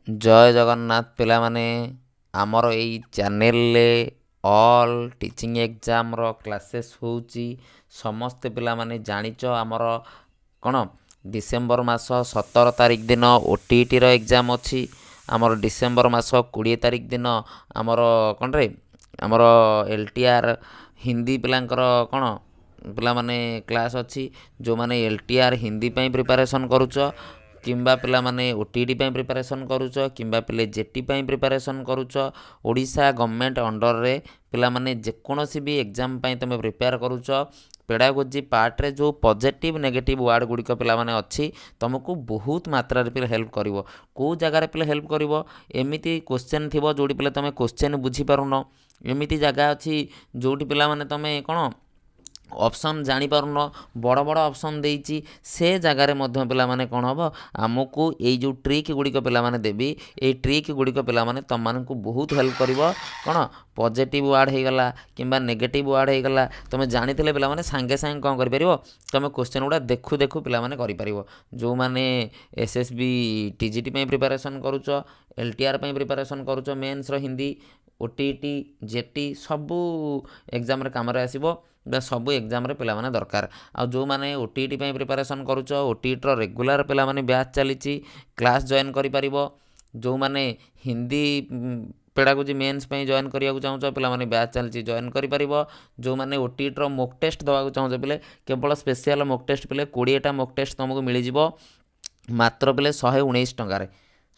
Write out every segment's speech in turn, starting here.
जय जगन्नाथ पिला माने आमर एई चैनल ले ऑल टीचिंग एग्जाम रो क्लासेस होउची समस्त पिला माने जानिच आमर कौन डिसेम्बर मास 17 तारिख दिन ओटीटी रो एग्जाम अच्छी आमर डिसेम्बर मास 20 तारिख दिन आमर कौन रे आमर एलटीआर हिंदी पिलांकर कौन पिला माने क्लास अच्छी जो माने एलटीआर हिंदी पई प्रिपरेशन करूच किंबा पिला माने ओटीटी पई प्रिपरेशन करूच किंबा पिले जेटी पई प्रिपरेशन करूच ओडिशा गवर्नमेंट अंडर रे पिला माने जेकोसी भी एग्जाम पई तुम प्रिपेयर करूच पेडागोजी पार्ट रे जो पॉजिटिव नेगेटिव वार्ड गुड़िक पिला माने अच्छी तुमको बहुत मात्रा रे हेल्प करिवो को जगार पे हेल्प करिवो एमिति क्वेश्चन थिबो जोडी पिले तुम क्वेश्चन बुझी पारुनो एमिति जगह अच्छी जोटी पिला माने तुम कौन ऑप्शन जानी पारुन बड़ बड़ ऑप्शन देइची से जगार मध्य पिला माने कौन हम आमको ये जो ट्रिक गुड़िक पिला माने देवी ये ट्रिक गुड़िक पिला माने तुम मानकु बहुत हेल्प करिवो कौन पॉजिटिव वार्ड हो गला किंबा नेगेटिव वार्ड हो गला तुम जानी पिला माने सांगे सांगे कौन कर परिवो तुम क्वेश्चन गुड़ा देखु देखु पिला माने करि परिवो जो माने एसएसबी टीजीटी पे प्रिपरेशन करूच एलटीआर पे प्रिपरेशन करूच मेंस रो हिंदी ओटीटी जेटी सबू एग्जाम रे काम रे आसीबो सबू एग्जाम रे पिला माने दरकार आ जो माने ओटीटी पे प्रिपरेशन करूच ओटीटी रो रेगुलर पिला माने बैच चलीची क्लास जॉइन करि परिबो जो माने हिंदी पेडागोजी मेंस पे जॉइन करिया चाहूँ पिला माने बैच चलची जॉइन करि परिबो जो माने ओटीटी रो मॉक टेस्ट दवा चाहूँ पिले केवल स्पेशल मॉक टेस्ट पिले 20टा मॉक टेस्ट तुमको मिल जिवो मात्र पिले 119 टंका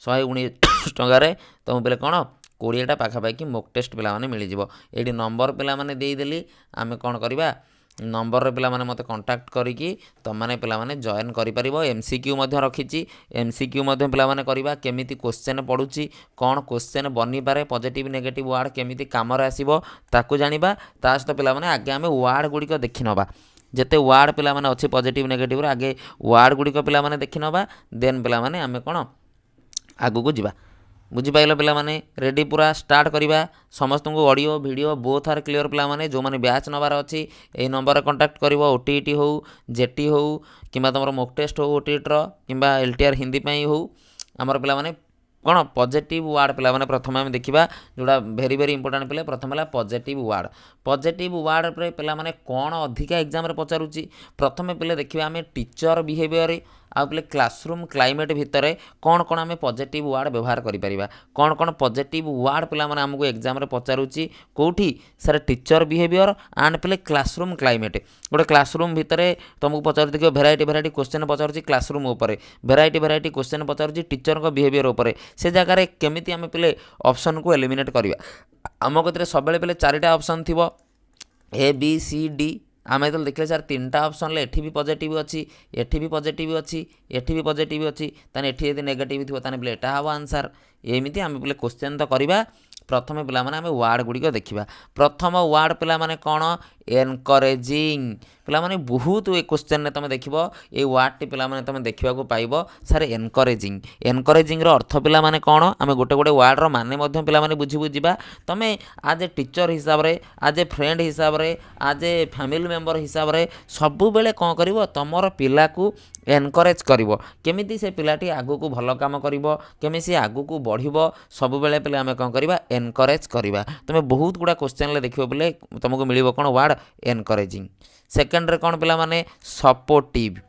119 टंका तुम पिले कौन 20टा पाखापाखि मॉक टेस्ट पिला माने मिल जिवो एडी नंबर पिला माने देई देली आमे कौन करिबा नंबर रे पिला माने मते कांटेक्ट करिकी तुम माने पिला माने जॉइन करि परिबो एमसीक्यू मध्ये रखिची एमसीक्यू मध्ये पिला माने करिबा केमिति क्वेश्चन पडुची कोन क्वेश्चन बनि पारे पॉजिटिव नेगेटिव वार्ड केमिति काम रे आसीबो ताकू जानिबा ता सहित पिला माने आगे आमे वार्ड गुडी को देखि नबा जेते वार्ड पिला माने अछि पॉजिटिव नेगेटिव रे आगे वार्ड गुडी को पिला माने देखि नबा देन पिला माने आमे कोन आगु को जिबा बुझीपाल पिला माने रेडी पूरा स्टार्ट करवा समस्त को audio video both are clear पिला माने जो माने बैच नबार अच्छी यही नंबर कांटेक्ट कर ओटीटी हो जेटी हो कि तुम मॉक टेस्ट हो ओटीटी रो किंबा एलटीआर हिंदी पाई हो आमर पिला माने कौन पॉजिटिव वार्ड पिला माने प्रथम आम देखा जोड़ा भेरी भेरी इंपोर्टेंट पिले प्रथम है पॉजिटिव वार्ड पे पिला माने कौन अधिका एग्जाम रे पचारुची प्रथम पिले देखिए आम टीचर बिहेवियर आउ पिले क्लासरूम क्लाइमेट भितर कौन कौन आम पॉजिटिव वार्ड व्यवहार करिपरिबा कौन कौन पॉजिटिव वार्ड पिला माने हमको एग्जाम रे पचारुची कोठी सर टीचर बिहेवियर एंड पिले क्लासरूम क्लाइमेट गोटे क्लासरूम भितर तुमको पचार देखिए भेराइटी क्वेश्चन पचारुची क्लासरूम उपर भेराइटी क्वेश्चन पचारुची टीचर को बिहेवियर उपर से जगह केमिति आम पिले ऑप्शन को एलिमिनेट करवा आम कते सब पिले 4टा ऑप्शन थी ए बी सी डी आम जो देखले सर 3टा ऑप्शन एठी भी पॉजिटिव अच्छी एठी भी पॉजिटिव अच्छी एठी भी पॉजिटिव अच्छी ताने एठी यदि नेगेटिव थी ताने एटा हम आंसर एमती आम पे क्वेश्चन तो करवा प्रथम पिला माने आम वार्ड गुड़िक देखा प्रथम वार्ड पिला माने कौन एनकरेजिंग पिला माने बहुत ए क्वेश्चन ने तुम देखिबो ए वार्ड टी पिला माने तुम देखा पाइबो सर एनकरेजिंग रो अर्थ पिला माने कौन आम गोटे गोटे वार्ड रो माने मध्य पिला माने बुझी बुझीबा तुम आज ए टीचर हिसाब रे आज ए फ्रेंड हिसाब रे आज ए फैमिली मेंबर हिसाब रे सबु बेले कौन करिवो तमर पिला को एनकरेज करिवो केमिति से पिलाटी आगु को भल काम करिवो केमि से आगु को बढ़िवो सब बेले पिला आम कौन करवा एनकरेज करवा तुम बहुत गुड़ा क्वेश्चन देखियो बोले तुमको मिलिबो कौन वार्ड एनकरेजिंग सेकेंड रे कौन पिला माने सपोर्टिव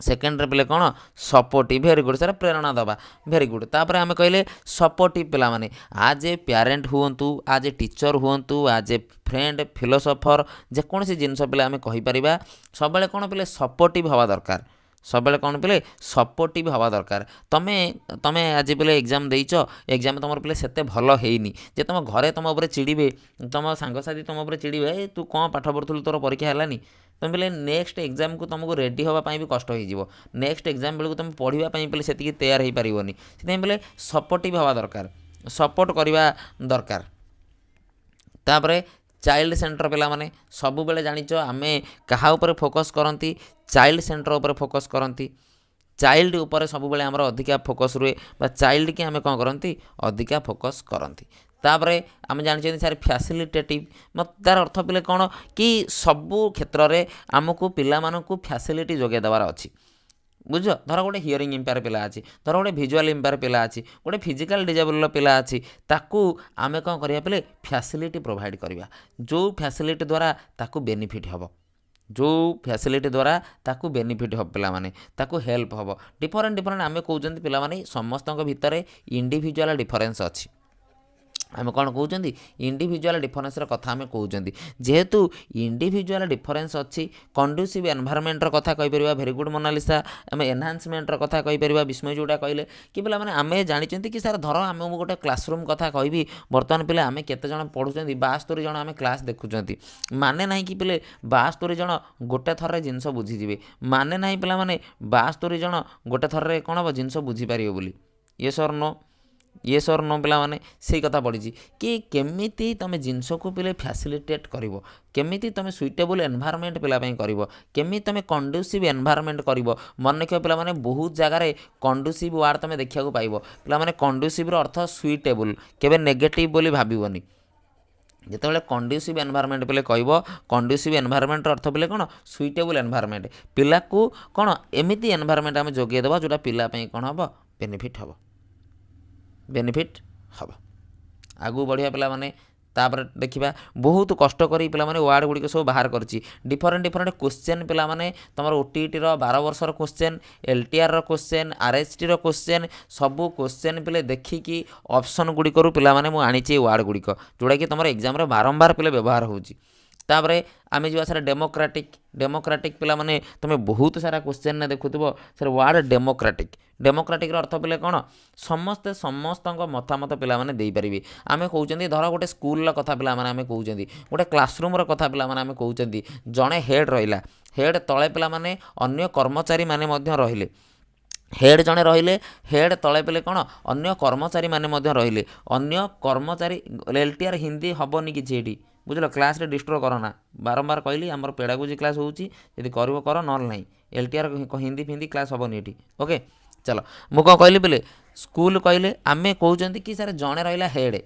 सेकेंड रे पिले कौन सपोर्टिव भेरी गुड सर प्रेरणा दबा भेरी गुड तापर आम कहले सपोर्टिव पिला माने आज ए पेरेंट हुंतु आज ए टीचर हुंतु आज ए फ्रेंड फिलोसोफर जेकोसी जिनस पिले आम कहि परिबा सब बेले कौन पिले सपोर्टिव हवा दरकार सब बेले कौन पिले सपोर्टिव हवा दरकार तमे तमे आज पिले एग्जाम देइछ एग्जाम तुम पिले सेते भल हेइनी जे तुम घरे तुम ऊपर चिड़िबे तुम सांगसाथी तुम ऊपर चिड़िबे तू कौन पाठ पढ़ुलु तोर परीक्षा हेलानी तुम पिले नेक्स्ट एग्जाम को तुमको रेडी होगा भी कष्ट हो नेक्स्ट एग्जाम बेलू तुम पढ़ाई पिले से तैयार हो पारनी से पिले सपोर्टिव हवा दरकार सपोर्ट करवा दरकार तापरे चाइल्ड सेंटर पिला माने सबु बेले जानिच आमे कहा ऊपर फोकस करती चाइल्ड सेंटर ऊपर फोकस करती चाइल्ड ऊपर सब बेले आमर अधिका फोकस रुए चाइल्ड की आमे कौन करती अधिका फोकस करती तापरे आम जानी सर फैसिलिटेटिव मत तार अर्थ पिले कौन कि सबू क्षेत्र में आमको पिला मानकु फैसिलिटी जोगे देवार अच्छी बुझ धर गोटे हियरिंग इम्पेयर पिला अच्छी धर गोटे भिजुआल इम्पेयर पिला अच्छी गोटे फिजिकल डिजेबल पिला अच्छी ताकू आमे कौन करिया पिले फैसिलिटी प्रोवाइड करवा जो फैसिलिटी द्वारा ताकू बेनिफिट हम जो फैसिलिटी द्वारा ताकू बेनिफिट हम पिला माने ताकू हेल्प हम डिफरेंट डिफरेंट आमे कहउचंती पिला माने समस्तक भितर इंडिविजुअल डिफरेंस अच्छी आम कौन कहते इंडिविजुअल डिफरेन्स कथा आम कहते जेहेतु इंडिविजुअल डिफरेन्स अच्छी कंडुसिव एनवायरनमेंटर कथा कहीपर भेरी गुड मोनालिसा आम एनहांसमेंटर कथा कहीपर विस्मय जोड़ा कहले कि पिला माने आम जानी कि सार धर आम गोटे क्लासरूम कथा कहि बर्तमान पिला आम केते जण पढ़ुं 72 जण आम क्लास देखुं माने ना कि पिले 72 जण गोटे थर जिनस बुझीजे माने ना पिला माने 72 जण गोटे थर कौन हम जिनस बुझीपर बोली ये सर नो ये सर नो पिला माने से कथा पड़ी कि केमिति तुम जिनस को पिले फैसिलिटेट करिवो केमिति तुम सुइटेबल एनवायरनमेंट पिला पई करिवो केमिति तुम कंडुसिव एनवायरनमेंट करिवो मन रखियो पिला माने बहुत जगार कंडुसिव वार्ड तुम देखा पाइबो पिला माने कंडुसिव अर्थ सुइटेबल केबे नेगेटिव बोली भाबिबोनी जितेबाला कंडुसिव एनवायरनमेंट पिले कहब कंडुसिव एनवायरनमेंट अर्थ पिले कौन सुइटेबल एनवायरनमेंट पिला को कौन एमिति एनवायरनमेंट आम जोगे देबा जोटा पिला पई कौन हम बेनिफिट हम आगू बढ़िया पिला माने तापर देखिबा बहुत कष्ट करी पिला माने वार्ड गुडी सब बाहर करछि डिफरेंट डिफरेंट क्वेश्चन पिला माने तमर ओटीटी रो 12 वर्षर क्वेश्चन एलटीआर रो क्वेश्चन आरएसटी रो क्वेश्चन सबु क्वेश्चन पिले देखिकी ऑप्शन गुडी करू पिला माने मु आनिछि वार्ड गुडी को जोडा कि तमर एग्जाम रे बारंबार पिले व्यवहार होछि तापरे आमे जो सारा डेमोक्रेटिक पिला माने तुम बहुत सारा क्वेश्चन ने देखुथबो सर वार्ड डेमोक्रेटिक अर्थ पिले कौन समस्ते समस्तक मतामत पिला माने देई परिबे आमे कहउचंदी धर गोटे स्कूल कथा पिला माने आमे कहउचंदी गोटे क्लासरूम रो कथा पिला माने आमे कहउचंदी जणे हेड रहिला हेड तळे पिला माने अन्य कर्मचारी माने मध्य रहिले हेड जड़े रहिले हेड तले पेले कौन अन्य कर्मचारी माने मध्य रहिले अन्य कर्मचारी एलटीआर हिंदी हेनी कि बुझल क्लास रे डिस्ट्रो करना बारंबार कहली आमर पेडागोजी क्लास होची यदि करबो कर नल नाही एलटीआर हिंदी फिंदी क्लास हेनी एठी ओके चलो मु कौन कहली बोले स्कूल कहले आमे कहउचंती कि सर जड़े रहिला हेड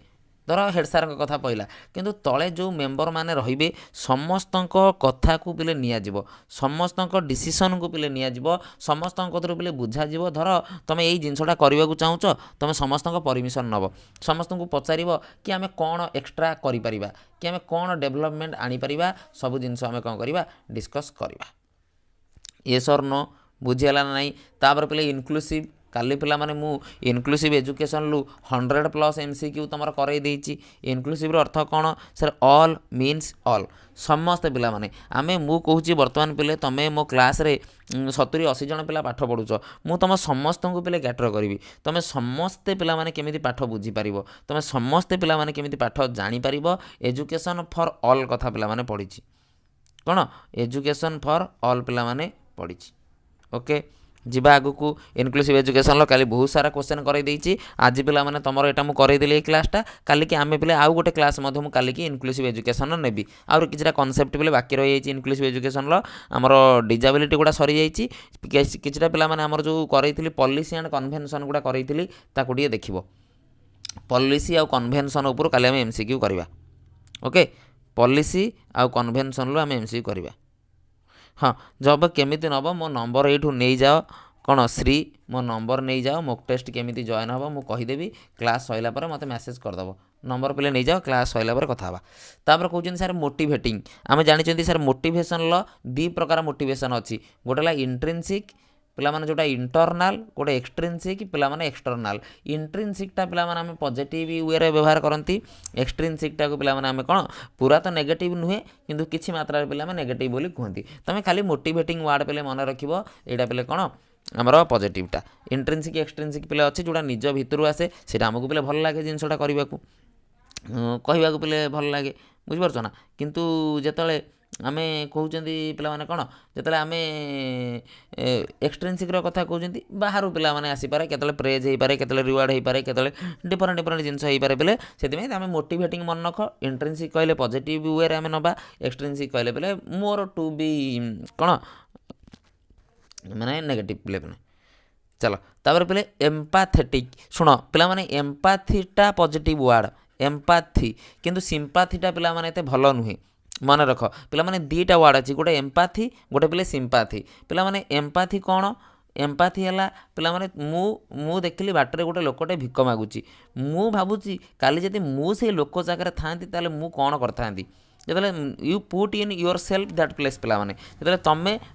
धर हेड सार कथा पहला किंतु तले जो मेंबर माने रहिबे समस्तक कथा को पिले निया जिवो समस्तक डिसीजन को पिले निया जिवो समस्तक कथरो पिले बुझा जिवो धर तमे एई जिंसटा करबा को चाहुचो तमे समस्तक परमिशन नबो समस्तक को पचारिबो कि आमे कोन एक्स्ट्रा करि परिबा कि आमे कोन डेवलपमेंट आनी परिबा सब जिंस आमे कोन करिबा डिस्कस करिबा ये सर नो बुझियाला नाही तापर पिले इनक्लूसिव काली पिला माने मु इनक्लूसिव एजुकेशन लु 100+ एमसीक्यू तुमर करई देछि इनक्लूसिव अर्थ कौन सर ऑल मीन्स ऑल समस्त पिला माने आमे मु कहूची वर्तमान पिले तमे मो क्लास रे 70-80 जन पिला पाठ पढुछ मु तुम समस्त को पिले गैटर करिवि तमे समस्ते पिला माने केमिति पाठ बुझी पारिबो तमे समस्ते पिला माने केमिति पाठ जानि पारिबो एजुकेशन फॉर ऑल कथा पिला माने पढिछि कौन एजुकेशन फॉर ऑल पिला माने पढिछि ओके जीवा आगु को इनक्लूसिव एजुकेशन लो काली बहुत सारा क्वेश्चन करई देछि आज पिला माने तमरो एटा मु करई देली ए क्लासटा काली कि आमे पिले आउ गोटे क्लास मध्य मु काली कि इनक्लूसिव एजुकेशन नेबी और किछरा कांसेप्ट पिले बाकी रही जाइछि इनक्लूसिव एजुकेशन लो हमरो डिजेबिलिटी गुडा सरी जाइछि किछरा पिला माने हमर जो करईथिली पॉलिसी एंड कन्वेंशन गुडा करईथिली ताकु डिए देखिबो पॉलिसी आ कन्वेंशन ऊपर काली हम एमसीक्यू करबा ओके पॉलिसी आ कन्वेंशन लो हम एमसीक्यू करबा हाँ जब केमिति नब मो नंबर एठू नहीं जाओ कौन श्री मो नंबर नहीं जाओ मोक टेस्ट केमिति जॉइन हम मु कहीदेवी क्लास सैला पर मते मेसेज करदेव नंबर पे नहीं जाओ क्लास सैला पर कथा तापर कहते सर मोटिवेटिंग आम जानी सर मोटिवेशन लो 2 प्रकार मोटिवेशन अच्छी गोटेला इंट्रिंसिक पिला माने जोटा इंटरनाल गोटे एक्सट्रिंसिक पिला माने एक्सटर्नाल इंट्रिंसिकटा पिला माने आमे पॉजिटिव वे रे व्यवहार करंती एक्सट्रिंसिकटा को पिला माने आमे कोन पूरा तो नेगेटिव नुहे किंतु किछि मात्रा रे पिला माने नेगेटिव बोली कहंती तमे खाली मोटिवेटिंग वर्ड पेले मन रखिबो एटा पेले कोन आमर पॉजिटिवटा इंट्रिंसिक एक्सट्रिंसिक पिला अच्छे जोटा निज भितरु आसे सेटा हमकु पिले भल लागे जिनसटा करबाकू कहबाकू पिले भल लागे बुझि परछ ना किंतु जेतले आमे कहउचंदी पिला माने कोन जेतले आमे एक्सट्रिंसिक रो कथा कहउचंदी बाहरु पिला माने आसी पारे केतले प्रेज हेई पारे केतले रिवार्ड हेई पारे केतले डिफरेंट डिफरेंट जिंस हेई पारे पिले सेति में आमे मोटिवेटिंग मन रख इंट्रिंसिक कहले पॉजिटिव वे रे आमे नबा एक्सट्रिंसिक कहले पिले मोर टू बी कोन माने नेगेटिव पिले माने चलो तापर पिले एम्पैथेटिक सुनो पिला माने एम्पैथीटा पॉजिटिव वर्ड एम्पैथी किंतु सिंपैथीटा पिला माने एते भलो नुहे मन रख पिला माने 2टा वर्ड अच्छी गोटे एम्पैथी गोटे पिले सिंपैथी पिला माने एम्पैथी कौन ଏମ୍ପାଥି ହେଲା ପିଲାମାନେ ମୁଁ ଦେଖିଲି ବାଟରେ ଗୋଟେ ଲୋକଟେ ଭିକ ମାଗୁଛି, ମୁଁ ଭାବୁଛି କାଲି ଯଦି ମୁଁ ସେଇ ଲୋକ ଜାଗାରେ ଥାଆନ୍ତି ତାହେଲେ ମୁଁ କ'ଣ କରିଥାନ୍ତି। ଯେତେବେଳେ you put in yourself that place ପିଲାମାନେ, ଯେତେବେଳେ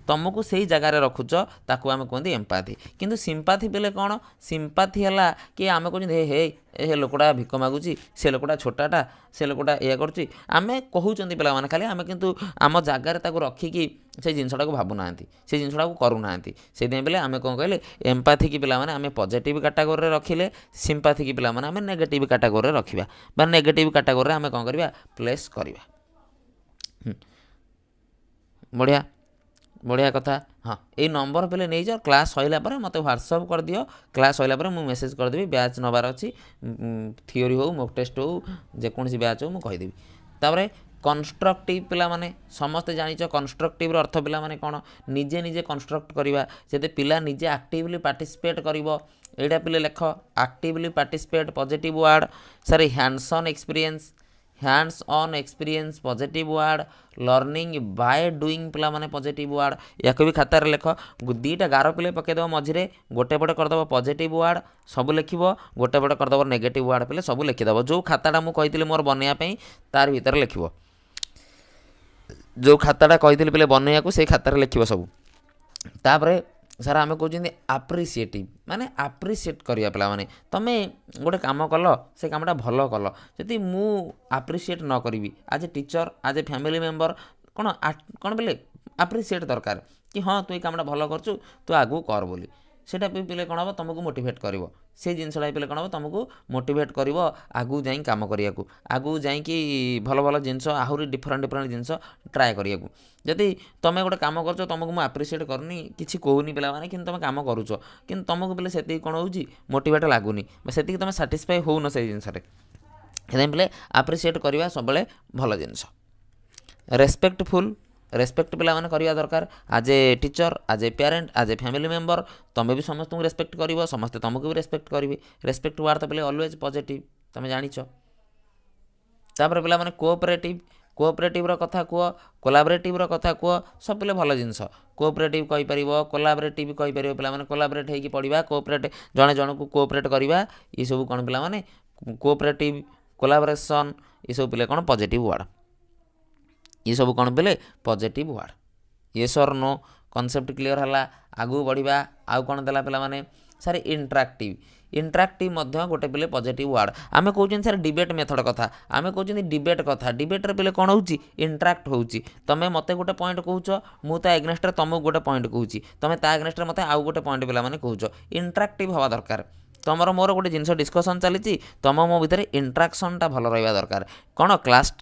ତମକୁ ସେଇ ଜାଗାରେ ରଖୁଛ ତାକୁ ଆମେ କୁହନ୍ତି ଏମ୍ପାଥି। କିନ୍ତୁ ସିମ୍ପାଥି ବେଲେ କ'ଣ, ସିମ୍ପାଥି ହେଲା କି ଆମେ କହୁଛନ୍ତି ହେ ଏ ଲୋକଟା ଭିକ ମାଗୁଛି, ସେ ଲୋକଟା ଛୋଟାଟା, ସେ ଲୋକଟା ଏଇଆ କରୁଛି, ଆମେ କହୁଛନ୍ତି ପିଲାମାନେ ଖାଲି, ଆମେ କିନ୍ତୁ ଆମ ଜାଗାରେ ତାକୁ ରଖିକି ସେ ଜିନିଷଟାକୁ ଭାବୁନାହାନ୍ତି, ସେ ଜିନିଷଟାକୁ କରୁନାହାନ୍ତି। ସେଇଥିପାଇଁ ବେଲେ ଆମେ କ'ଣ କହିଲେ ଏମ୍ପାଥିକି ପିଲାମାନେ ଆମେ ପଜିଟିଭ୍ କାଟାଗୋରୀରେ ରଖିଲେ, ସିମ୍ପାଥିକି ପିଲାମାନେ ଆମେ ନେଗେଟିଭ୍ କାଟାଗୋରୀରେ ରଖିବା, ବା ନେଗେଟିଭ୍ କାଟାଗୋରୀରେ ଆମେ କ'ଣ କରିବା ପ୍ଲେସ୍ କରିବା। ବଢ଼ିଆ ବଢ଼ିଆ କଥା। ହଁ, ଏଇ ନମ୍ବର ବେଲେ ନେଇଯାଅ, କ୍ଲାସ୍ ସରିଲା ପରେ ମୋତେ ହ୍ୱାଟ୍ସଅପ୍ କରିଦିଅ, କ୍ଲାସ୍ ସରିଲା ପରେ ମୁଁ ମେସେଜ୍ କରିଦେବି, ବ୍ୟାଚ୍ ନେବାର ଅଛି, ଥିଓରି ହେଉ ମକ୍ ଟେଷ୍ଟ ହେଉ ଯେକୌଣସି ବ୍ୟାଚ୍ ହେଉ ମୁଁ କହିଦେବି। ତାପରେ କନଷ୍ଟ୍ରକ୍ଟିଭ୍ ପିଲାମାନେ ସମସ୍ତେ ଜାଣିଛ କନଷ୍ଟ୍ରକ୍ଟିଭ୍ର ଅର୍ଥ ପିଲାମାନେ କ'ଣ, ନିଜେ ନିଜେ କନଷ୍ଟ୍ରକ୍ଟ କରିବା, ଯଦି ପିଲା ନିଜେ ଆକ୍ଟିଭଲି ପାର୍ଟିସିପେଟ୍ କରିବ, ଏଇଟା ପିଲେ ଲେଖ actively participate positive word. Sir hands on experience, hands on experience positive word, learning by doing ପିଲାମାନେ ପଜିଟିଭ୍ ୱାର୍ଡ଼, ୟାକୁ ବି ଖାତାରେ ଲେଖ, ଦୁଇଟା ଗାର ପିଲେ ପକାଇଦେବ ମଝିରେ, ଗୋଟେ ପଟେ କରିଦେବ ପଜିଟିଭ୍ ୱାର୍ଡ଼ ସବୁ ଲେଖିବ, ଗୋଟେ ପଟେ କରିଦେବ ନେଗେଟିଭ୍ ୱାର୍ଡ଼ ପିଲେ ସବୁ ଲେଖିଦେବ। ଯେଉଁ ଖାତାଟା ମୁଁ କହିଥିଲି ମୋର ବନେଇବା ପାଇଁ ତାର ଭିତରେ ଲେଖିବ, ଯେଉଁ ଖାତାଟା କହିଥିଲି ପିଲେ ବନେଇବାକୁ ସେଇ ଖାତାରେ ଲେଖିବ ସବୁ। ତାପରେ ସାର୍ ଆମେ କହୁଛନ୍ତି ଆପ୍ରିସିଏଟିଭ୍, ମାନେ ଆପ୍ରିସିଏଟ୍ କରିବା ପିଲାମାନେ, ତୁମେ ଗୋଟେ କାମ କଲ, ସେ କାମଟା ଭଲ କଲ, ଯଦି ମୁଁ ଆପ୍ରିସିଏଟ୍ ନ କରିବି as a teacher as a family member, କ'ଣ ବେଲେ ଆପ୍ରିସିଏଟ୍ ଦରକାର କି ହଁ ତୁ ଏଇ କାମଟା ଭଲ କରୁଛୁ, ତୁ ଆଗକୁ କର ବୋଲି, ସେଇଟା ବି ପିଲେ କ'ଣ ହେବ ତୁମକୁ ମୋଟିଭେଟ୍ କରିବ, ସେଇ ଜିନିଷଟା ପିଲେ କ'ଣ ହେବ ତୁମକୁ ମୋଟିଭେଟ୍ କରିବ ଆଗକୁ ଯାଇ କାମ କରିବାକୁ, ଆଗକୁ ଯାଇକି ଭଲ ଭଲ ଜିନିଷ ଆହୁରି ଡିଫରେଣ୍ଟ ଜିନିଷ ଟ୍ରାଏ କରିବାକୁ। ଯଦି ତୁମେ ଗୋଟେ କାମ କରୁଛ ତୁମକୁ ମୁଁ ଆପ୍ରିସିଏଟ୍ କରୁନି କିଛି କହୁନି ପିଲାମାନେ, କିନ୍ତୁ ତୁମେ କାମ କରୁଛ, କିନ୍ତୁ ତୁମକୁ ପିଲେ ସେତିକି କ'ଣ ହେଉଛି ମୋଟିଭେଟ୍ ଲାଗୁନି, ବା ସେତିକି ତୁମେ ସାଟିସ୍ଫାଏ ହେଉନ ସେଇ ଜିନିଷରେ, ସେଥିପାଇଁ ପିଲେ ଆପ୍ରିସିଏଟ୍ କରିବା ସବୁବେଳେ ଭଲ ଜିନିଷ। ରେସ୍ପେକ୍ଟ ପିଲାମାନେ କରିବା ଦରକାର, as a teacher as a parent as a family member, ତୁମେ ବି ସମସ୍ତଙ୍କୁ ରେସ୍ପେକ୍ଟ କରିବ, ସମସ୍ତେ ତୁମକୁ ବି ରେସ୍ପେକ୍ଟ କରିବେ। ରେସ୍ପେକ୍ଟ ୱାର୍ଡ଼ ତ ପିଲେ ଅଲୱେଜ୍ ପଜିଟିଭ୍, ତୁମେ ଜାଣିଛ। ତାପରେ ପିଲାମାନେ କୋଅପରେଟିଭ୍ର କଥା କୁହ, କୋଲାବରେଟିଭ୍ର କଥା କୁହ, ସବୁ ପିଲେ ଭଲ ଜିନିଷ। କୋଅପରେଟିଭ୍ କହିପାରିବ, କୋଲାବରେଟିଭ୍ କହିପାରିବ, ପିଲାମାନେ କୋଲାବରେଟ୍ ହେଇକି ପଢ଼ିବା, କୋଅପରେଟ୍ ଜଣେ ଜଣକୁ କୋଅପରେଟ୍ କରିବା, ଏସବୁ କ'ଣ ପିଲାମାନେ କୋଅପରେଟିଭ୍ କୋଲାବରେସନ୍ ଏସବୁ ପିଲେ କ'ଣ ପଜିଟିଭ୍ ୱାର୍ଡ଼, ଏସବୁ କ'ଣ ପିଲେ ପଜିଟିଭ୍ ୱାର୍ଡ଼। ୟେସ୍ ଅର୍ ନୋ କନସେପ୍ଟ କ୍ଲିଅର୍ ହେଲା, ଆଗକୁ ବଢ଼ିବା। ଆଉ କ'ଣ ଦେଲା ପିଲାମାନେ, ସାର୍ ଇଣ୍ଟରାକ୍ଟିଭ୍ ମଧ୍ୟ ଗୋଟେ ପିଲେ ପଜିଟିଭ୍ ୱାର୍ଡ଼। ଆମେ କହୁଛନ୍ତି ସାର୍ ଡିବେଟ୍ ମେଥଡ଼ କଥା, ଆମେ କହୁଛନ୍ତି ଡିବେଟ୍ କଥା, ଡିବେଟ୍ରେ ପିଲେ କ'ଣ ହେଉଛି ଇଣ୍ଟରାକ୍ଟ ହେଉଛି, ତୁମେ ମୋତେ ଗୋଟେ ପଏଣ୍ଟ କହୁଛ, ମୁଁ ତା ଏଗ୍ନେଷ୍ଟରେ ତୁମକୁ ଗୋଟେ ପଏଣ୍ଟ କହୁଛି, ତୁମେ ତା ଏଗ୍ନେଷ୍ଟରେ ମୋତେ ଆଉ ଗୋଟେ ପଏଣ୍ଟ ପିଲାମାନେ କହୁଛ, ଇଣ୍ଟରାକ୍ଟିଭ୍ ହେବା ଦରକାର। ତୁମର ମୋର ଗୋଟେ ଜିନିଷ ଡିସ୍କସନ୍ ଚାଲିଛି, ତୁମ ମୋ ଭିତରେ ଇଣ୍ଟ୍ରାକ୍ସନ୍ଟା ଭଲ ରହିବା ଦରକାର। କ'ଣ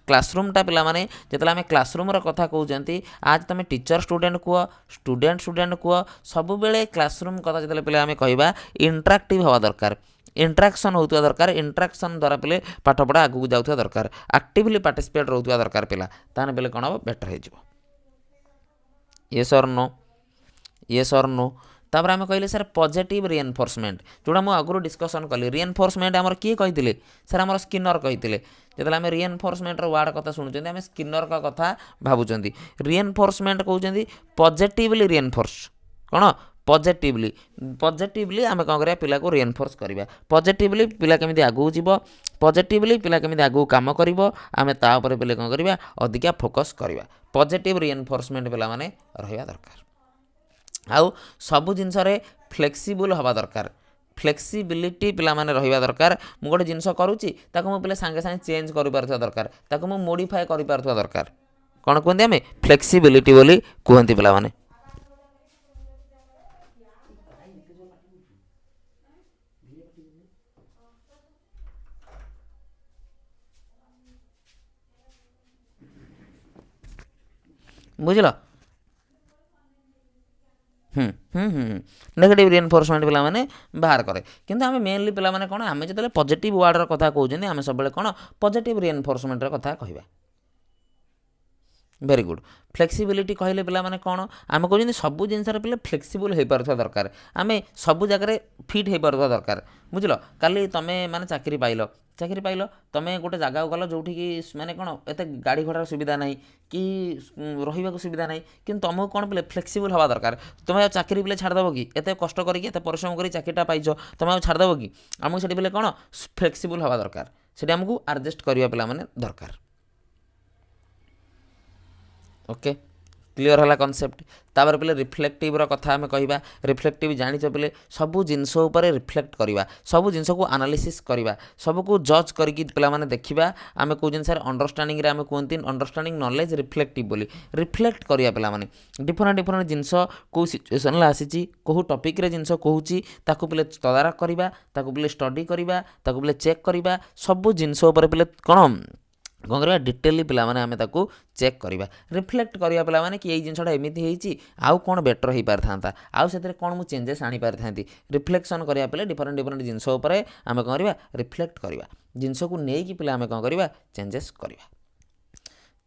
କ୍ଲାସରୁମ୍ଟା ପିଲାମାନେ, ଯେତେବେଳେ ଆମେ କ୍ଲାସରୁମ୍ର କଥା କହୁଛନ୍ତି, ଆଜ ତୁମେ ଟିଚର୍ ଷ୍ଟୁଡେଣ୍ଟ କୁହ, ଷ୍ଟୁଡେଣ୍ଟ କୁହ, ସବୁବେଳେ କ୍ଲାସରୁମ୍ କଥା ଯେତେବେଳେ ପିଲା ଆମେ କହିବା ଇଣ୍ଟ୍ରାକ୍ଟିଭ୍ ହେବା ଦରକାର, ଇଣ୍ଟ୍ରାକ୍ସନ୍ ହେଉଥିବା ଦରକାର, ଇଣ୍ଟ୍ରାକ୍ସନ୍ ଦ୍ୱାରା ପିଲେ ପାଠପଢ଼ା ଆଗକୁ ଯାଉଥିବା ଦରକାର, ଆକ୍ଟିଭଲି ପାର୍ଟିସିପେଟ୍ ରହୁଥିବା ଦରକାର ପିଲା, ତାହେଲେ ପିଲେ କ'ଣ ହେବ ବେଟର୍ ହେଇଯିବ। ୟେସ୍ ଅର୍ ନୋ। ତାପରେ ଆମେ କହିଲେ ସାର୍ ପଜିଟିଭ୍ ରିଏନଫୋର୍ସମେଣ୍ଟ, ଯେଉଁଟା ମୁଁ ଆଗରୁ ଡିସ୍କସନ୍ କଲି। ରିଏନଫୋର୍ସମେଣ୍ଟ ଆମର କିଏ କହିଥିଲେ ସାର୍, ଆମର ସ୍କିନର କହିଥିଲେ। ଯେତେବେଳେ ଆମେ ରିଏନଫୋର୍ସମେଣ୍ଟର ୱାର୍ଡ଼ କଥା ଶୁଣୁଛନ୍ତି ଆମେ ସ୍କିନରଙ୍କ କଥା ଭାବୁଛନ୍ତି। ରିଏନଫୋର୍ସମେଣ୍ଟ କହୁଛନ୍ତି ପଜିଟିଭଲି ରିଏନଫୋର୍ସ, କ'ଣ ପଜିଟିଭଲି ଆମେ କ'ଣ କରିବା ପିଲାକୁ ରିଏନଫୋର୍ସ କରିବା, ପଜିଟିଭଲି ପିଲା କେମିତି ଆଗକୁ ଯିବ, ପଜିଟିଭଲି ପିଲା କେମିତି ଆଗକୁ କାମ କରିବ, ଆମେ ତା ଉପରେ ପିଲା କ'ଣ କରିବା ଅଧିକା ଫୋକସ୍ କରିବା। ପଜିଟିଭ୍ ରିଏନଫୋର୍ସମେଣ୍ଟ ପିଲାମାନେ ରହିବା ଦରକାର। ଆଉ ସବୁ ଜିନିଷରେ ଫ୍ଲେକ୍ସିବୁଲ୍ ହେବା ଦରକାର, ଫ୍ଲେକ୍ସିବିଲିଟି ପିଲାମାନେ ରହିବା ଦରକାର। ମୁଁ ଗୋଟେ ଜିନିଷ କରୁଛି ତାକୁ ମୁଁ ପିଲା ସାଙ୍ଗେ ସାଙ୍ଗେ ଚେଞ୍ଜ କରିପାରୁଥିବା ଦରକାର, ତାକୁ ମୁଁ ମୋଡ଼ିଫାଏ କରିପାରୁଥିବା ଦରକାର। କ'ଣ କୁହନ୍ତି ଆମେ ଫ୍ଲେକ୍ସିବିଲିଟି ବୋଲି କୁହନ୍ତି ପିଲାମାନେ। ବୁଝିଲ? ନେଗେଟିଭ୍ ରିଏନଫୋର୍ସମେଣ୍ଟ ପିଲାମାନେ ବାହାର କରେ, କିନ୍ତୁ ଆମେ ମେନଲି ପିଲାମାନେ କ'ଣ ଆମେ ଯେତେବେଳେ ପଜିଟିଭ୍ ୱାର୍ଡ଼ର କଥା କହୁଛନ୍ତି ଆମେ ସବୁବେଳେ କ'ଣ ପଜିଟିଭ୍ ରିଏନଫୋର୍ସମେଣ୍ଟର କଥା କହିବା। वेरी गुड फ्लेक्सिबिलिटी कहले पिला माने कौन आम कहते सब जिनस पे फ्लेक्सिबल हो पार दरकार आम सब जगह फिट हो पार दरकार बुझल काली तुम माने चाकरी पाइल तुम गोटे जगह गल जो माने कौन एत गाड़ी घोड़ार सुविधा ना कि रही सुविधा ना कि तुमको कौन पे फ्लेक्सिबल हवा दरकार तुम चाकरी पे छाड़देव कि एत कष्ट करके एत परिश्रम कर चाकरीटा पाइछ तुम छाड़देव कि आमको से पे कौन फ्लेक्सिबल हवा दरकार से आमको आडजस्ट करवा पिला माने दरकार ओके क्लीयर है कनसेप्ट तापर पे रिफ्लेक्टिव कथा आम कह रिफ्लेक्टिव जानी पे सबू जिनस रिफ्लेक्ट करवा सबू जिनस को एनालिसिस करवा सबको जज करके पे देखा आम कौ जिन अंडरस्टांडिंग आम कहते अंडरस्टांडिंग नॉलेज रिफ्लेक्टिव बोली रिफ्लेक्ट करवा पे डिफरेंट डिफरेंट जिनस कौ सिचुएसन आसी कौ टॉपिक रे जिनस कहूँ ताकू पे तदारख करवा ताकू पे स्टडी करवा ताकू पे चेक करवा सबू जिनस पे कौन कौन करवा डिटेली पिला माने आमे ताकू चेक करवा रिफ्लेक्ट करवा पिला माने कि ये जिनसटा एमती होती आउ कौन बेटर हो पार था आउ से कौन मुझे चेंजेस आनी पारि था रिफ्लेक्शन करवा पे डिफरेंट डिफरेंट जिनस आम कौन करवा रिफ्लेक्ट करवा जिनस को लेकिन पिला आमे कौन करवा चेंजेस करवा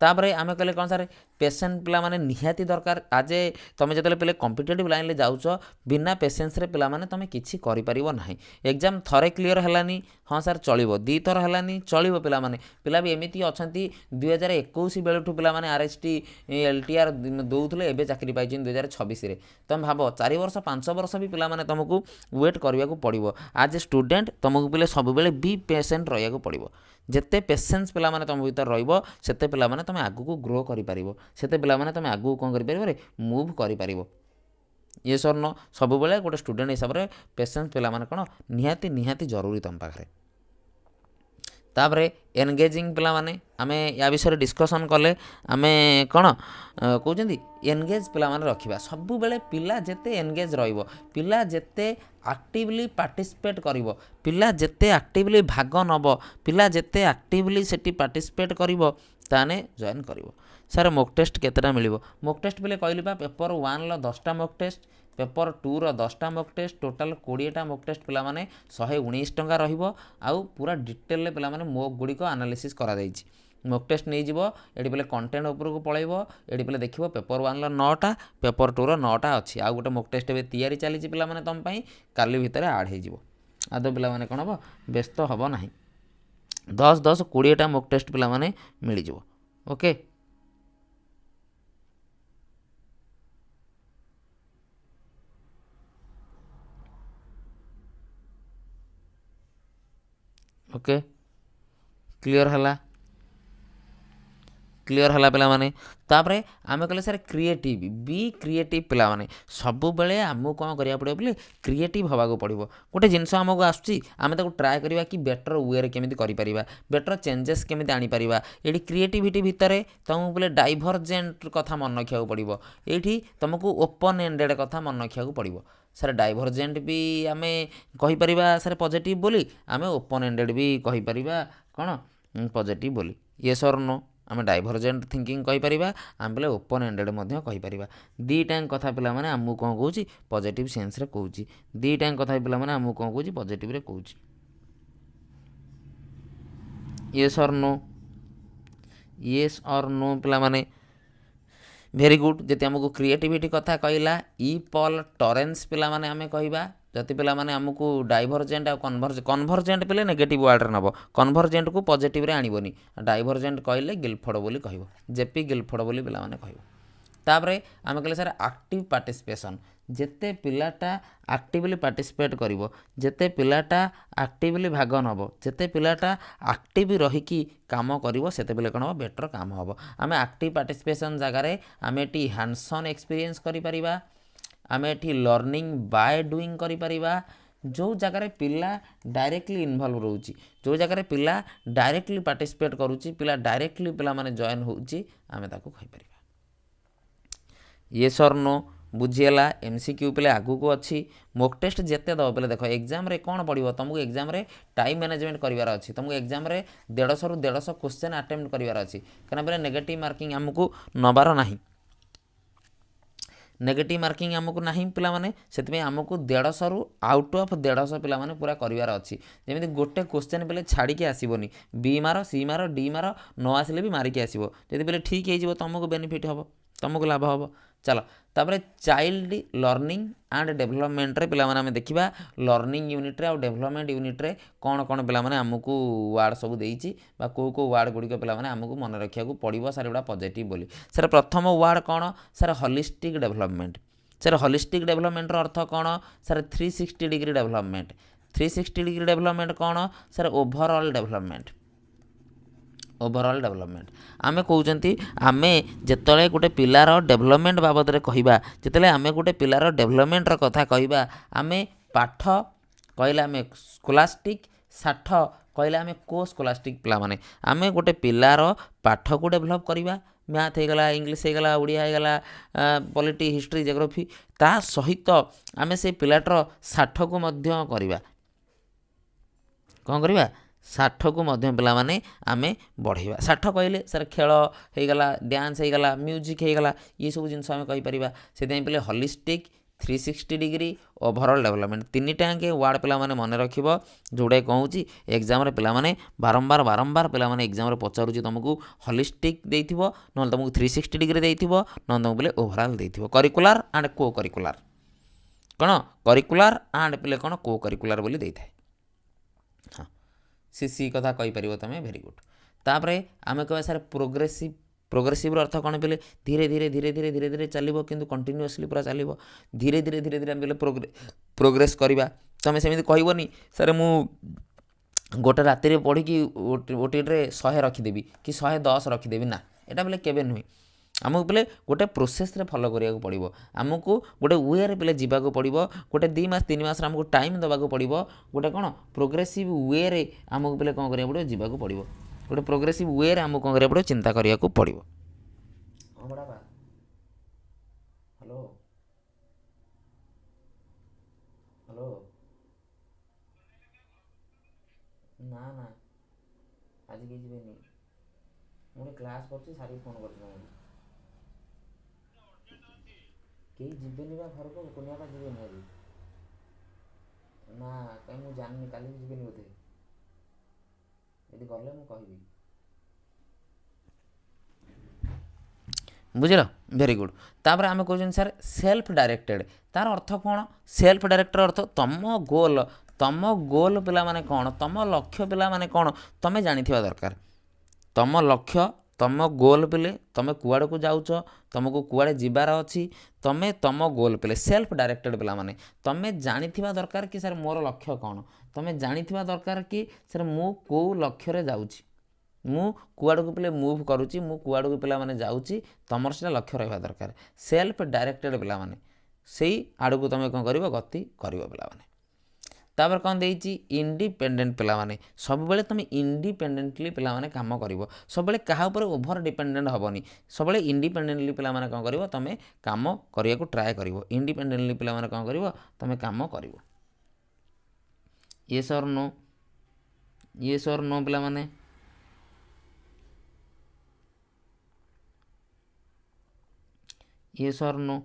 तापर आम कहले कौन सारे पेसेंट पिला माने निहाती दरकार आज तुम जो पे कॉम्पिटिटिव लाइन में जाऊच बिना पेसेंस रे पिला माने तुम किसी करिपारिबो नाही एग्जाम थरे क्लीयर हलानी हाँ सार चलिबो दी थर हलानी चलिबो पिला माने पिला भी एमिति अछंती 2021 बेलठू पिला माने आरएसटी एलटीआर दौथले एबे चाकरी पाइ 2026 रे तुम भाव 4 वर्ष 5 वर्ष भी पिला माने तुमको वेट करबा को पड़िबो आज ए स्टूडेंट तुमको पिले सब बेले बी पेसेंट रहिया को पड़िबो जिते पेसेंस पिला माने तुम भीतर रहिबो सेते पिला माने तुम आगु को ग्रो करि पारिबो सेते पिला माने तुम आगु कौन करि पारिबो रे मूव करि पारिबो ये सर न सब बेले गोटे स्टूडेंट हिसाब से पेसेंस पिला माने कोन निहाती निहाती जरूरी तुम पाखरे तापर एनगेजिंग पिला माने आमे या विषय डिस्कसन कले आमे कौन कहते एनगेज पिला माने रखिबा सब बेले पिला जेते एनगेज रहिबो पिला जेते एक्टिवली पार्टिसिपेट करिवो पिला जेते एक्टिवली भाग नब पिला जेते एक्टिवली सेठी पार्टिसिपेट करिवो ताने जॉइन करिवो सर मॉक टेस्ट केतेटा मिलिवो मॉक टेस्ट बेले कहली बा पेपर 1 लो 10टा मॉक टेस्ट पेपर 2 रो 10टा मॉक टेस्ट टोटाल 20टा मॉक टेस्ट पिला माने 119 टंका रहिबो आउ पूरा डिटेल ले पिला माने मॉक गुडी को एनालिसिस करा जाईची मॉक टेस्ट नहीं जीवो एडी पे कंटेंट ऊपर को पळैबो एडी पे देखिबो पेपर 1 लो 9टा पेपर 2 रो 9टा अछि आ गोटे मॉक टेस्ट बे तयारी चली पिला माने तम पई काली भितर ऐड हे जीवो आदो पिला माने कोन हबो व्यस्त हबो नाही 10 10 20टा मॉक टेस्ट पिला माने मिली जीवो ओके ओके क्लियर हला पिला माने तापरे आमे कहले सर क्रिएटिव बी क्रिएटिव पिला माने सबु बेले आमु कोन करिया पड़िबो बोले क्रिएटिव हवा को पड़िबो गोटे जिंस हमको आछी आमे ताको ट्राई करिवा कि बेटर वे रे केमिति करि परिबा बेटर चेंजेस केमिति आनी परिबा एडी क्रिएटिविटी भितरे तुमको बोले डाइवर्जेंट कथा मन रखिया पड़िबो एठी तुमको ओपन एंडेड कथा मन रखिया पड़िबो सर डाइवर्जेंट भी आमे कहि परिबा सर पॉजिटिव बोली आमे ओपन एंडेड भी कहि परिबा कोन पॉजिटिव बोली यस और नो आम डाइवर्जेंट थिंकिंग कहीपर आम बोले ओपन एंडेड कहीपर दीटा कथा पिला माने आमको कौन कौच पॉजिटिव सेंस रे कौच दीटा कथा पिला माने आमको कौन कौच पॉजिटिव रे कौच यस और नो पिला माने वेरी गुड जति आमको क्रिएटिविटी कथा कहला ई पॉल टॉरेंस पिला माने आमे कहबा जति पिला माने आमको डाइवर्जेंट आ कन्वर्जेंट पिले नेगेटिव वर्ड रे नबो कन्वर्जेंट को पॉजिटिव रे आनिबोनी डाइवर्जेंट कहले गिलफोर्ड बोली कहबो जेपी गिलफोर्ड बोली पिला माने कहबो तापरे आमे कहले सर एक्टिव पार्टिसिपेशन जेते पिलाटा एक्टिवली पार्टिसिपेट करिवो जेते पिलाटा एक्टिवली भाग नबो जेते पिलाटा एक्टिव रहिकी काम करिवो सेते बेले कोन बेटर काम हबो आमे एक्टिव पार्टिसिपेशन जगह रे आमे टी हैंड्स ऑन एक्सपीरियंस करि परिबा आमे एठी लर्निंग बाय डूइंग करि परिबा जो जगह पिला डायरेक्टली इन्वॉल्व रोची जो जगह पिला डायरेक्टली पार्टिसिपेट करूची पिला डायरेक्टली पिला माने जॉइन होची आमे ताको कहि परिबा यस और नो बुझीगला एमसीक्यू पे आगू को अच्छी मॉक टेस्ट जिते दब पे देख एग्जाम रे कौन पड़ो तुमको एग्जाम रे टाइम मैनेजमेंट करार अच्छी तुमको एग्जाम रे 150 ରୁ 150 क्वेश्चन अटेम्प्ट करार अच्छी कहीं पे नेगेटिव मार्किंग आमको नबार ना नेगेटिव मार्किंग आमको ना पे से आमको 150 रु आउट ऑफ 150 पे पूरा करार अच्छी जमी गोटे क्वेश्चन पे छाड़ी आसबनी बी मार सी मार डी मार न आसिले भी मारिकी आसो जब पे ठीक हो तुमको बेनिफिट हम तुमको लाभ हम चलो तापर चाइल्ड लर्निंग एंड डेभलपमेंट रे पिला माने देखा लर्निंग यूनिट रे आ डेभलपमेंट यूनिट रे कौन कौन पिला माने आमको वार्ड सब देइछि बा को वार्ड गुड़िक पिला माने आमको मन रखा पड़ो सर एटा पॉजिटिव बोली सर प्रथम वार्ड कौन sir holistic development sir holistic development अर्थ कौन sir 360 degree development 360 degree development कौन sir overall development overall development आमे कहउचंती आमे जेतले गोटे पिलार डेभलपमेंट बाबद रे कहिबा जेतले आमे गोटे पिलार डेभलपमेंट र कथा कहिबा आमे पाठ कहले आमे स्कोलास्टिक साठ कहले आमे को स्कोलास्टिक पिला माने आमे गोटे पिलार पाठ को डेभलप करिबा मैथ हो गला इंग्लिश हो गला ओडिया हो गला पॉलिटी हिस्ट्री जियोग्राफी ता सहित आमे से पिलाटर साठ को मध्य करिबा कौन करिबा साठ को मध्य पिला माने आमे बढ़ेबा साठ कहले सर खेल हो गला डांस हो गला म्यूजिक हो गला ये सब जिनस आमे कहि परिबा सेते पले होलिस्टिक 360 डिग्री ओवरऑल डेभलपमेंट तीन टाके वार्ड पिला माने मन रखिबो जोड़े कहूँ एग्जाम रे पिला माने बारंबार बारंबार पिला माने एग्जाम रे पचारुची तुमको होलिस्टिक देइथिबो न तुमको 360 डिग्री देइथिबो न तुमको पले ओवरऑल देइथिबो करिकुलर एंड को करिकुलर कौन करिकुलर एंड पले कौन को करिकुलर बोली देइथाय हाँ सी कथा कहि परिबो तमे वेरी गुड तापरे आमे कहबा सर प्रोग्रेसिव प्रोग्रेसिव अर्थ कौन पे धीरे धीरे धीरे धीरे धीरे धीरे चलो कि कंटिन्यूअसली पूरा चलो धीरे धीरे धीरे धीरे आम प्रोग्रेस करवा तुम सेमती कहबनी सर मु गोटे राति पढ़ी ओटीटी 100 रखीदेवी कि 110 रखीदेवी ना यहाँ बोले केवे नुहे आमको पे गोटे प्रोसेस रे फॉलो करिया पड़ो आमको गोटे वे रे पे जावाक पड़ो गोटे 2 मास 3 मास आमको टाइम देवाक पड़ो गोटे कौन प्रोग्रेसिव वे रे आमको पे कौन करिया पड़ो जावाक पड़ो गोटे प्रोग्रेसिव वे रे आमको कौन करिया पड़ो चिंता करिया पड़ो हाँ बड़ा बा हेलो हेलो ना ना आज के जीवेनी मोटे क्लास करछि सारी फोन करछि केही जीवेनी बा घर को कोनिया बा जीवेनी आज ना कहीं मु जाननी काली जीवेनी बोधे यदि गले मु कहबी बुझल वेरी गुड तापर आम कहते सर सेल्फ डायरेक्टेड तार अर्थ कौन सेल्फ डायरेक्टेड अर्थ तुम गोल पिला माने कौन तुम लक्ष्य पिला माने कौन तुम्हें जानिथिबा दरकार तुम लक्ष्य तुम गोल पिले तुम कुआड़ को जाऊच तुमको कुआड़े जीवार अच्छी तुम तुम गोल पिले सेल्फ डायरेक्टेड पिला माने तुम्हें जानिथिबा दरकार कि सर मोर लक्ष्य कौन तुम्हें जानिथिबा दरकार कि सर मु को लक्ष्य रे जाउची मु कुआड़ को पिले मुव करुच्ची मु कुआड़ को पिला माने जाउची तमर से लक्ष्य रहा दरकार सेल्फ डायरेक्टेड पिला माने सेई आड़ को तुम कौन कर गति कर पिला माने तापर कौन देइची इंडिपेंडेंट पिला माने सब बेले तुम इंडिपेंडेंटली पिला माने काम करिवो सब बेले कहा ऊपर ओवर डिपेंडेंट हबनी सब बेले इंडिपेंडेंटली पिला माने कौन करिवो तुम काम करिया को ट्राई करिवो इंडिपेंडेंटली पिला माने कौन करिवो तुम काम करिवो यस और नो पिला माने यस और नो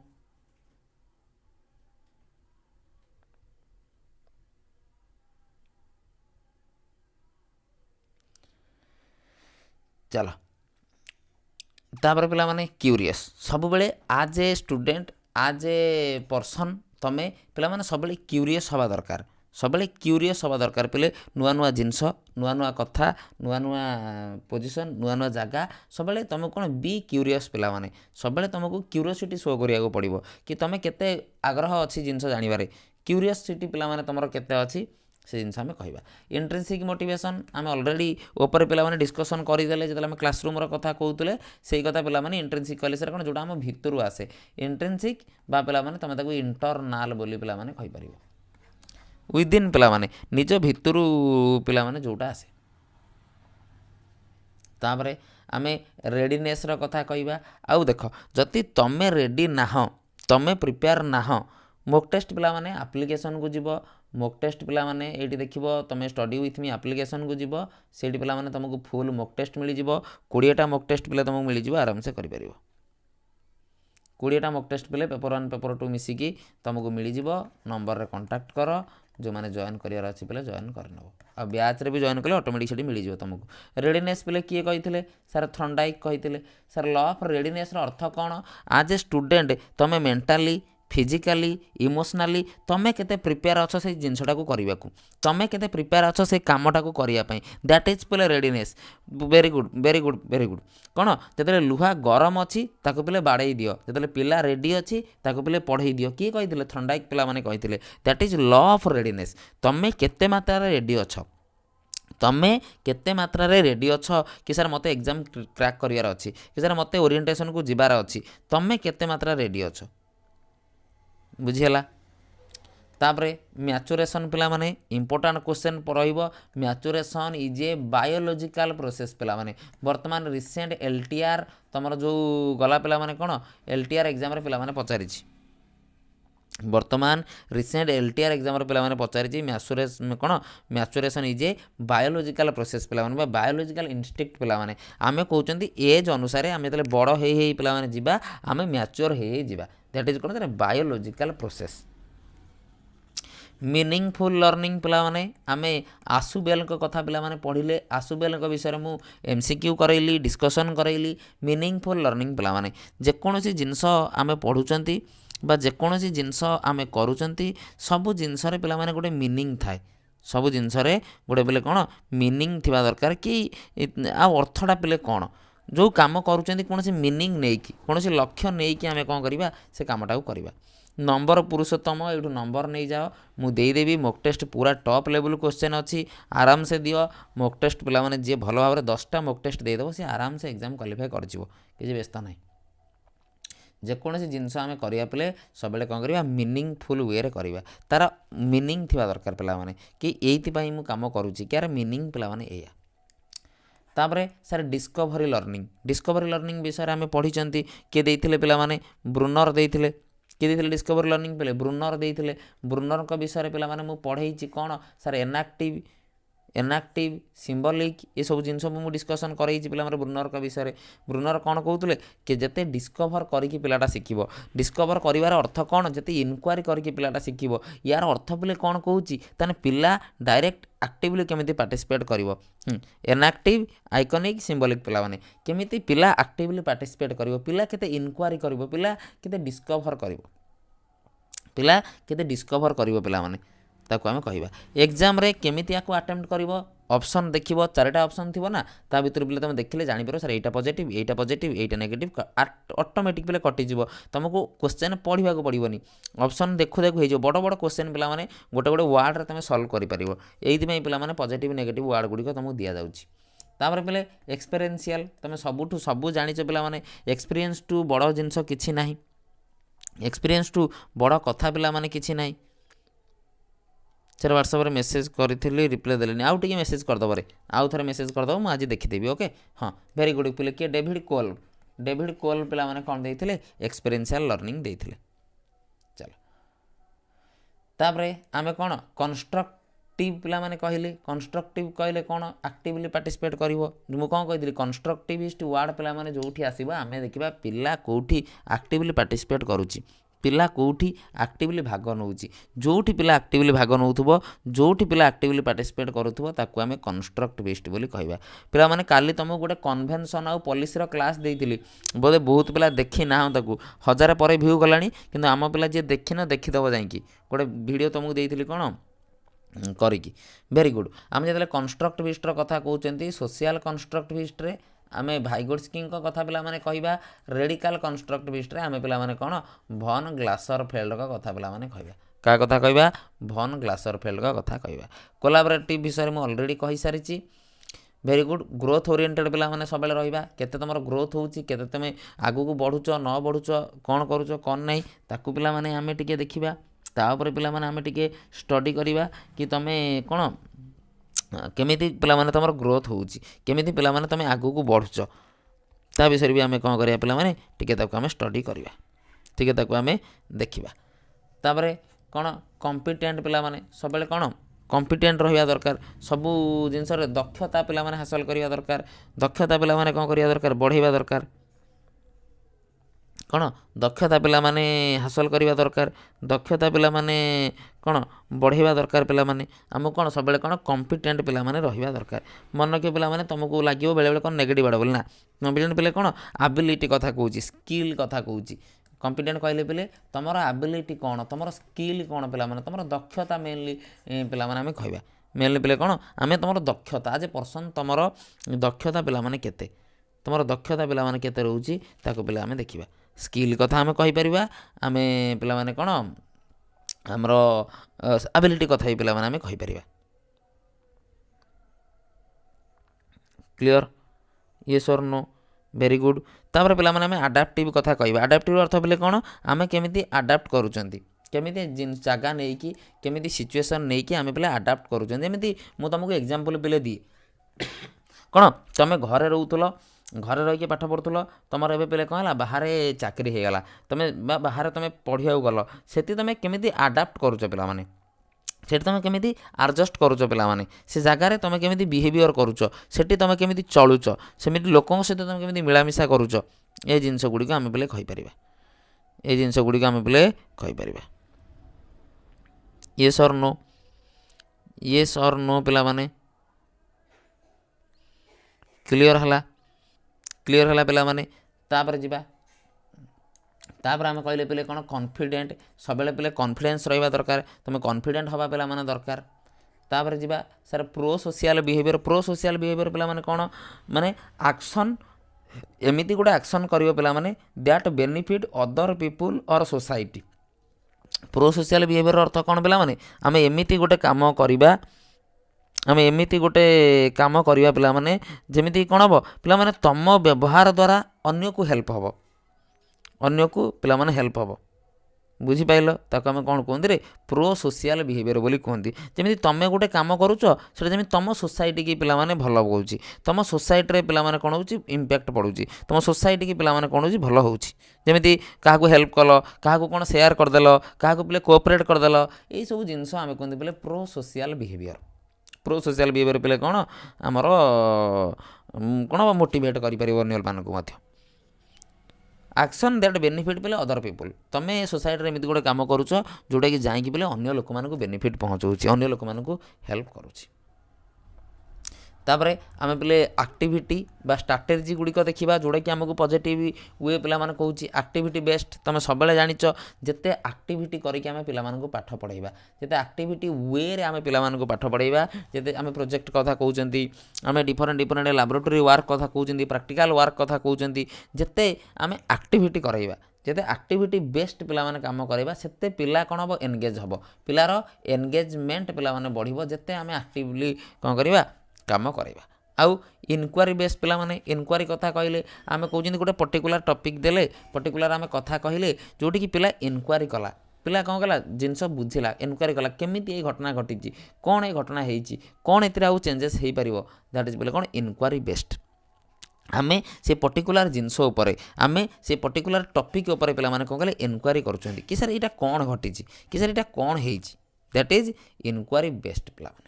चलो तापर पिला माने क्यूरियस सब बेले आज ए स्टूडेंट आज ए पर्सन तमें पिला माने सब बेले क्यूरियस हवा दरकार सब बेले क्यूरियस हवा दरकार पे नुआ नुआ जिनस नुआ नुआ कथा नुआ नुआ पोजिशन नुआ नुआ जगह सब बेले तुम कौन बी क्यूरियस पिला माने सब बेले तुमको क्यूरियोसिटी शो करिया पड़ो कि तुम केते आग्रह अच्छी जिनस जानिबारे क्यूरियोसिटी पिला माने तुमर केते अच्छी से जिनस आम कह इंट्रिंसिक मोटिवेशन आम अलरेडी ऊपर पिला माने डिस्कसन करदेले जो आम क्लासरूम कथा कहते से कथा पिला माने इंट्रिंसिक कहले सर कौन जोटा आम भितर आसे इंट्रिंसिक बा पिला माने तुम ताको इंटरनाल बोली पिला माने कहि परिबो विदिन पिला माने निज भितर पिला माने जोटा आसे तापरे आमे रेडीनेस रो कथा कहबा आउ देख जति तमे रेडी नाह तमे प्रिपेयर नाह मॉक टेस्ट पिला माने एप्लिकेशन को जीव मॉक टेस्ट पिला माने एटी देखिबो तमे स्टडी विथ मी एप्लिकेशन को जीव सेठी पिला माने तुमको फुल मॉक टेस्ट मिली जीव 20टा मॉक टेस्ट पिला तुमको मिली जीव आराम से करि परिबो 20टा मॉक टेस्ट पिले पेपर 1 पेपर 2 मिसिकी तुमको मिल जिवो नंबर रे कांटेक्ट कर जो मैंने जॉइन करियार अच्छी पे जॉइन करनब आ ब्याच रे भी जॉइन कले ऑटोमेटिक से मिल जाव तुमको रेडीनेस पे किए कही सर थर्नडाइक कही सर लॉ ऑफ रेडीनेस अर्थ कौन आज ए स्टूडेंट तुम मेंटाली फिजिकाली इमोशनाली तुम केते प्रिपेयर अच्छ से जिनसटा को करने को तुम केते प्रिपेयर अच्छ से कामटा को करने दैट इज पे readiness very good very good very good कौन जो लुहा गरम अच्छी ताको पिले बाड़े दियो जो पिला रेडी अच्छी ताको पिले पढ़े दियो किए कही थर्नडाइक पिला माने कही that is law of readiness तुम केते मात्रा रेडी अच्छ तमें केते मात्रा रे रेडी अच्छ कि सर मते एग्जाम क्रैक करियार अच्छी कि सर मते ओरिएंटेशन को जिबार अच्छी तमें केते मात्रा रेडी अच्छ बुझीगला तापरे मैच्योरेशन पिला माने इंपोर्टेंट क्वेश्चन रहिबो maturation is a biological process पिला माने वर्तमान रिसेंट एलटीआर तमर जो गला पिला माने कोन एलटीआर एग्जाम रे पिला माने पचारि वर्तमान रिसेंट एलटीआर एग्जाम रे पिला माने पचारि मैच्योरेशन कोन maturation is a biological process पिला माने बायोलॉजिकल इंस्टिंक्ट पिला माने आमे कहउचंती एज अनुसार आमे तले बड़ हे पिला माने जिबा आमे मैच्योर हे जिबा that is cone biological process meaningful learning पिला माने आमे आसुबेल कथा पिला माने पढ़िले आसुबेल विषय मु एमसीक्यू करैली डिस्कशन करैली मीनिंगफुल लर्निंग पिला माने जेकोसी जिनस आमे पढ़ुचंती बा जेकोसी जिनस आमे करूचंती सब जिनस रे पिला माने गोटे मीनिंग थाए सब जिनस रे गोटे बेले कोन मीनिंग थिबा दरकार कि आ अर्थटा पिले कोन जो काम करूचंती कोनसी मीनिंग नै कि कोनसी लक्ष्य नै कि आमे कोन करिबा से कामटा को करिबा नंबर पुरुषोत्तम एठू नंबर नहीं जाओ मु देदेवी मॉक टेस्ट पूरा टॉप लेवल क्वेश्चन अच्छी आराम से दियो मॉक टेस्ट पिला माने जे भल भाव 10टा मॉक टेस्ट देदेव से आराम से एग्जाम क्वालिफाई कर किसी व्यस्त ना जेकोसी जिनस आम करिया पिले सब कौन करवा मीनिंगफुल वे रे करवा तार मीनिंग थिबा दरकार पिला माने कि एइथि मु काम करूची क्यार मीनिंग पिला माने एया तापरे सर डिस्कवरी लर्निंग विषय आम पढ़ी किए देइथिले पिला माने ब्रुनर देइथिले किए देइथिले डिस्कवरी लर्निंग पे ब्रुनर देइथिले ब्रुनर को विषय पिला माने मु पढ़ेइची कौन सर एनाक्टिव सिम्बलिक ये सब जिनस मु डिस्कसन करैछि पिला माने ब्रुनर का विषय ब्रुनर कौन कहउतले कि जते डिस्कवर करिकि पिलाटा शिखिबो डिस्कवर करिवार अर्थ कौन जते इनक्वारी करिकि पिलाटा शिखिबो यार अर्थ पिले कौन कहउछि ताने पिला डायरेक्ट एक्टिवली केमिति पार्टिसिपेट करिवो एनाक्टिव आइकनिक सिम्बलिक पिला माने केमिति पिला एक्टिवली पार्टिसिपेट करिवो पिला केते इनक्वारी करिवो पिला केते डिस्कवर करिवो पिला केते डिस्कवर करिवो पिला माने ताको आमे कहिबा एग्जाम रे केमिति याको अटेम्प्ट करिवो ऑप्शन देखिबो चारटा ऑप्शन थिबो ना ता भितर पिले तुम देखिले जानि परबो सर एटा पॉजिटिव एटा नेगेटिव ऑटोमेटिक पिले कटि जिवो तुमको क्वेश्चन पढ़िबा को पड़िबोनी ऑप्शन देखु देखु हे जो बड़ बड़ क्वेश्चन पिला माने गोटे गोटे वर्ड रे तुम सॉल्व करि परिबो एइथि में पिला माने पॉजिटिव नेगेटिव वर्ड गुडी को तुमको दिया जाउची तापर पिले एक्सपीरियंशियल तुम सबुठु सबु जानिछ पिला माने एक्सपीरियंस टू बड़ जिंस किछि नाही एक्सपीरियंस टू बड़ कथा पिला माने किछि नाही सर व्हाट्सएप मेसेज करी रिप्लाई देलेनी आउ टे मेसेज करदेव रे आउ थे मेसेज करदेव मुझे आज देखीदेवी ओके हाँ वेरी गुड पिले किए डेविड कोल पिला माने कौन देइथिले एक्सपीरियंशियल लर्निंग देइथिले चलो तापरे आमे कौन कंस्ट्रक्टिव पिला माने कहले कंस्ट्रक्टिव कहले कौन एक्टिवली पार्टिसिपेट करिवो मु कौन कहिदिली कंस्ट्रक्टिविस्ट वर्ड पिला माने जोठी आसीबा आमे देखिबा पिला कोठी एक्टिवली पार्टिसिपेट करूची पिला कोठी एक्टिवली भाग नौची जोठी पिला एक्टिवली भाग नौथुबो जोठी पिला एक्टिवली पार्टिसिपेट करूथुबो ताकू आमे कंस्ट्रक्टिविस्ट बोली कहबा पिला माने काली तुमको गोटे कन्वेंशन आ पॉलिसी रो क्लास देइथिली बोले बहुत पिला देखि ना ताकू 1000 पर व्यू गलानी किंतु आम पिला जे देखिन देखिदबो जाईकी गोटे वीडियो तुमको देइथिली कोन करिकी वेरी गुड आम जतले कंस्ट्रक्टिविस्ट रो कथा कहउचंती सोशल कंस्ट्रक्टिविस्ट रे आमे भाइगोट्स्की कथा पिला माने कहबा रेडिकल कंस्ट्रक्टिविस्ट रे आमे पिला माने कोन भन ग्लासरफेल्ड का कथा पिला माने कहबा का कथा कहबा भन ग्लासरफेल्ड का कथा कहबा कोलैबोरेटिव विषय में ऑलरेडी कहि सारिची वेरी गुड ग्रोथ ओरिएंटेड पिला माने सबले रहिबा केते तमरो ग्रोथ होउची केते तमे आगु को बढ़ुचो न बढ़ुचो कोन करूचो कोन नै ताकू पिला माने आमे टिके देखिबा ता ऊपर पिला माने आमे टिके स्टडी करिबा कि तमे कोन केमिति पिला माने तमरो ग्रोथ होउची केमिति पिला माने तमे आगु को बढ़ुच ता विषय भी आमे कोन करिया पिला माने टिके ताको आमे स्टडी करिवा ठीक है ताको आमे देखिबा तापरे कोन कॉम्पिटेंट पिला माने सबले कोन कॉम्पिटेंट रहिया दरकार सबु जिंस रे दक्षता पिला माने हासिल करिया दरकार दक्षता पिला माने कोन करिया दरकार बढ़ेबा दरकार କ'ଣ ଦକ୍ଷତା ପିଲାମାନେ ହାସଲ କରିବା ଦରକାର। ଦକ୍ଷତା ପିଲାମାନେ କ'ଣ ବଢ଼େଇବା ଦରକାର। ପିଲାମାନେ ଆମକୁ କ'ଣ ସବୁବେଳେ କ'ଣ କମ୍ପିଟେଣ୍ଟ ପିଲାମାନେ ରହିବା ଦରକାର। ମନେ ରଖିବ ପିଲାମାନେ, ତୁମକୁ ଲାଗିବ ବେଳେବେଳେ କ'ଣ ନେଗେଟିଭ୍ ଆଡ଼ ବୋଲି ନା। କମ୍ପିଟେଣ୍ଟ ପିଲା କ'ଣ ଆବିଲିଟି କଥା କହୁଛି, ସ୍କିଲ୍ କଥା କହୁଛି। କମ୍ପିଟେଣ୍ଟ କହିଲେ ପିଲେ ତୁମର ଆବିଲିଟି କ'ଣ, ତୁମର ସ୍କିଲ୍ କ'ଣ ପିଲାମାନେ, ତୁମର ଦକ୍ଷତା ମେନଲି ପିଲାମାନେ ଆମେ କହିବା। ମେନଲି ପିଲେ କ'ଣ ଆମେ ତୁମର ଦକ୍ଷତା ଆଜ୍ ଏ ପର୍ସନ୍, ତୁମର ଦକ୍ଷତା ପିଲାମାନେ କେତେ, ତୁମର ଦକ୍ଷତା ପିଲାମାନେ କେତେ ରହୁଛି ତାକୁ ପିଲା ଆମେ ଦେଖିବା। ସ୍କିଲ୍ କଥା ଆମେ କହିପାରିବା। ଆମେ ପିଲାମାନେ କ'ଣ ଆମର ଆବିଲିଟି କଥା ବି ପିଲାମାନେ ଆମେ କହିପାରିବା। କ୍ଲିଅର୍? ୟେସ୍ ଅର୍ ନୋ? Very good. ତାପରେ ପିଲାମାନେ ଆମେ ଆଡାପ୍ଟିଭ୍ କଥା କହିବା। ଆଡାପ୍ଟିଭ୍ ଅର୍ଥ ପିଲେ କ'ଣ ଆମେ କେମିତି ଆଡାପ୍ଟ କରୁଛନ୍ତି, କେମିତି ଜାଗା ନେଇକି, କେମିତି ସିଚୁଏସନ୍ ନେଇକି ଆମେ ପିଲା ଆଡାପ୍ଟ କରୁଛନ୍ତି। ଯେମିତି ମୁଁ ତୁମକୁ ଏକ୍ଜାମ୍ପଲ୍ ପିଲେ ଦିଏ, କ'ଣ ତୁମେ ଘରେ ରହୁଥିଲ, ଘରେ ରହିକି ପାଠ ପଢ଼ୁଥିଲ, ତୁମର ଏବେ ପିଲେ କ'ଣ ହେଲା ବାହାରେ ଚାକିରି ହେଇଗଲା, ତୁମେ ବା ବାହାରେ ତୁମେ ପଢ଼ିବାକୁ ଗଲ, ସେଠି ତୁମେ କେମିତି ଆଡାପ୍ଟ କରୁଛ ପିଲାମାନେ, ସେଠି ତୁମେ କେମିତି ଆଡ଼ଜଷ୍ଟ କରୁଛ ପିଲାମାନେ, ସେ ଜାଗାରେ ତୁମେ କେମିତି ବିହେଭିଅର୍ କରୁଛ, ସେଠି ତୁମେ କେମିତି ଚଳୁଛ, ସେମିତି ଲୋକଙ୍କ ସହିତ ତୁମେ କେମିତି ମିଳାମିଶା କରୁଛ, ଏ ଜିନିଷ ଗୁଡ଼ିକ ଆମେ ପିଲେ କହିପାରିବା। ଏ ଜିନିଷ ଗୁଡ଼ିକ ଆମେ ପିଲେ କହିପାରିବା। ୟେସ୍ ଅର୍ ନୋ? ୟେସ୍ ଅର୍ ନୋ ପିଲାମାନେ? କ୍ଲିଅର୍ ହେଲା? କ୍ଲିଅର୍ ହେଲା ପିଲାମାନେ? ତାପରେ ଯିବା, ତାପରେ ଆମେ କହିଲେ ପିଲେ କ'ଣ କନଫିଡେଣ୍ଟ, ସବୁବେଳେ ପିଲେ କନଫିଡେନ୍ସ ରହିବା ଦରକାର, ତୁମେ କନଫିଡେଣ୍ଟ ହେବା ପିଲାମାନେ ଦରକାର। ତାପରେ ଯିବା sir pro social behaviour. Pro social behaviour ପିଲାମାନେ କ'ଣ ମାନେ ଆକ୍ସନ୍, ଏମିତି ଗୋଟେ ଆକ୍ସନ୍ କରିବ ପିଲାମାନେ that benefit other people or society. Pro social behaviour ଅର୍ଥ କ'ଣ ପିଲାମାନେ ଆମେ ଏମିତି ଗୋଟେ କାମ କରିବା, ଆମେ ଏମିତି ଗୋଟେ କାମ କରିବା ପିଲାମାନେ ଯେମିତି କ'ଣ ହେବ ପିଲାମାନେ ତୁମ ବ୍ୟବହାର ଦ୍ୱାରା ଅନ୍ୟକୁ ହେଲ୍ପ ହେବ, ଅନ୍ୟକୁ ପିଲାମାନେ ହେଲ୍ପ ହେବ। ବୁଝିପାରିଲ? ତାକୁ ଆମେ କ'ଣ କୁହନ୍ତି ରେ ପ୍ରୋ ସୋସିଆଲ ବିହେଭିଅର୍ ବୋଲି କୁହନ୍ତି। ଯେମିତି ତୁମେ ଗୋଟେ କାମ କରୁଛ ସେଇଟା ଯେମିତି ତୁମ ସୋସାଇଟିକି ପିଲାମାନେ ଭଲ ହେଉଛି, ତୁମ ସୋସାଇଟିରେ ପିଲାମାନେ କ'ଣ ହେଉଛି ଇମ୍ପାକ୍ଟ ପଡ଼ୁଛି, ତୁମ ସୋସାଇଟିକି ପିଲାମାନେ କ'ଣ ହେଉଛି ଭଲ ହେଉଛି। ଯେମିତି କାହାକୁ ହେଲ୍ପ କଲ, କାହାକୁ କ'ଣ ସେୟାର କରିଦେଲ, କାହାକୁ ପିଲେ କୋଅପରେଟ୍ କରିଦେଲ, ଏଇସବୁ ଜିନିଷ ଆମେ କୁହନ୍ତି ପିଲେ pro social behaviour. Pro social behaviour ପିଲେ କ'ଣ ଆମର କ'ଣ ମୋଟିଭେଟ୍ କରିପାରିବ ଅନ୍ୟମାନଙ୍କୁ ମଧ୍ୟ। ଆକ୍ସନ୍ ଦ୍ୟାଟ୍ ବେନିଫିଟ୍ ପିଲେ ଅଦର ପିପୁଲ୍, ତୁମେ ସୋସାଇଟିରେ ଏମିତି ଗୋଟେ କାମ କରୁଛ ଯେଉଁଟାକି ଯାଇକି ପିଲେ ଅନ୍ୟ ଲୋକମାନଙ୍କୁ ବେନିଫିଟ୍ ପହଞ୍ଚାଉଛି, ଅନ୍ୟ ଲୋକମାନଙ୍କୁ ହେଲ୍ପ କରୁଛି। ତାପରେ ଆମେ ପିଲେ ଆକ୍ଟିଭିଟି ବା ଷ୍ଟ୍ରାଟେଜି ଗୁଡ଼ିକ ଦେଖିବା ଯେଉଁଟାକି ଆମକୁ ପଜିଟିଭ୍ ୱେ ପିଲାମାନେ କହୁଛି। ଆକ୍ଟିଭିଟି ବେଷ୍ଟ, ତୁମେ ସବୁବେଳେ ଜାଣିଛ ଯେତେ ଆକ୍ଟିଭିଟି କରିକି ଆମେ ପିଲାମାନଙ୍କୁ ପାଠ ପଢ଼ାଇବା, ଯେତେ ଆକ୍ଟିଭିଟି ୱେରେ ଆମେ ପିଲାମାନଙ୍କୁ ପାଠ ପଢ଼ାଇବା, ଯେତେ ଆମେ ପ୍ରୋଜେକ୍ଟ କଥା କହୁଛନ୍ତି, ଆମେ ଡିଫରେଣ୍ଟ ଲାବୋରେଟୋରୀ ୱାର୍କ କଥା କହୁଛନ୍ତି, ପ୍ରାକ୍ଟିକାଲ ୱାର୍କ କଥା କହୁଛନ୍ତି, ଯେତେ ଆମେ ଆକ୍ଟିଭିଟି କରାଇବା, ଯେତେ ଆକ୍ଟିଭିଟି ବେଷ୍ଟ ପିଲାମାନେ କାମ କରାଇବା ସେତେ ପିଲା କ'ଣ ହେବ ଏନଗେଜ୍ ହେବ, ପିଲାର ଏନଗେଜମେଣ୍ଟ ପିଲାମାନେ ବଢ଼ିବ ଯେତେ ଆମେ ଆକ୍ଟିଭଲି କ'ଣ କରିବା କାମ କରାଇବା। ଆଉ ଇନକ୍ୱାରି ବେସ୍ ପିଲାମାନେ, ଇନକ୍ୱାରି କଥା କହିଲେ ଆମେ କହୁଛନ୍ତି ଗୋଟେ ପର୍ଟିକୁଲାର ଟପିକ୍ ଦେଲେ, ପର୍ଟିକୁଲାର ଆମେ କଥା କହିଲେ ଯେଉଁଠିକି ପିଲା ଇନକ୍ୱାରି କଲା, ପିଲା କ'ଣ କଲା ଜିନିଷ ବୁଝିଲା, ଇନକ୍ୱାରି କଲା କେମିତି ଏଇ ଘଟଣା ଘଟିଛି, କ'ଣ ଏଇ ଘଟଣା ହେଇଛି, କ'ଣ ଏଥିରେ ଆଉ ଚେଞ୍ଜେସ୍ ହେଇପାରିବ, ଦ୍ୟାଟ୍ ଇଜ୍ ପିଲା କ'ଣ ଇନକ୍ୱାରି ବେସ୍ଡ। ଆମେ ସେ ପର୍ଟିକୁଲାର ଜିନିଷ ଉପରେ, ଆମେ ସେ ପର୍ଟିକୁଲାର ଟପିକ୍ ଉପରେ ପିଲାମାନେ କ'ଣ କଲେ ଇନକ୍ୱାରି କରୁଛନ୍ତି କି ସାର୍ ଏଇଟା କ'ଣ ଘଟିଛି, କି ସାର୍ ଏଇଟା କ'ଣ ହେଇଛି, ଦ୍ୟାଟ୍ ଇଜ୍ ଇନକ୍ୱାରି ବେସ୍ଡ ପିଲାମାନେ।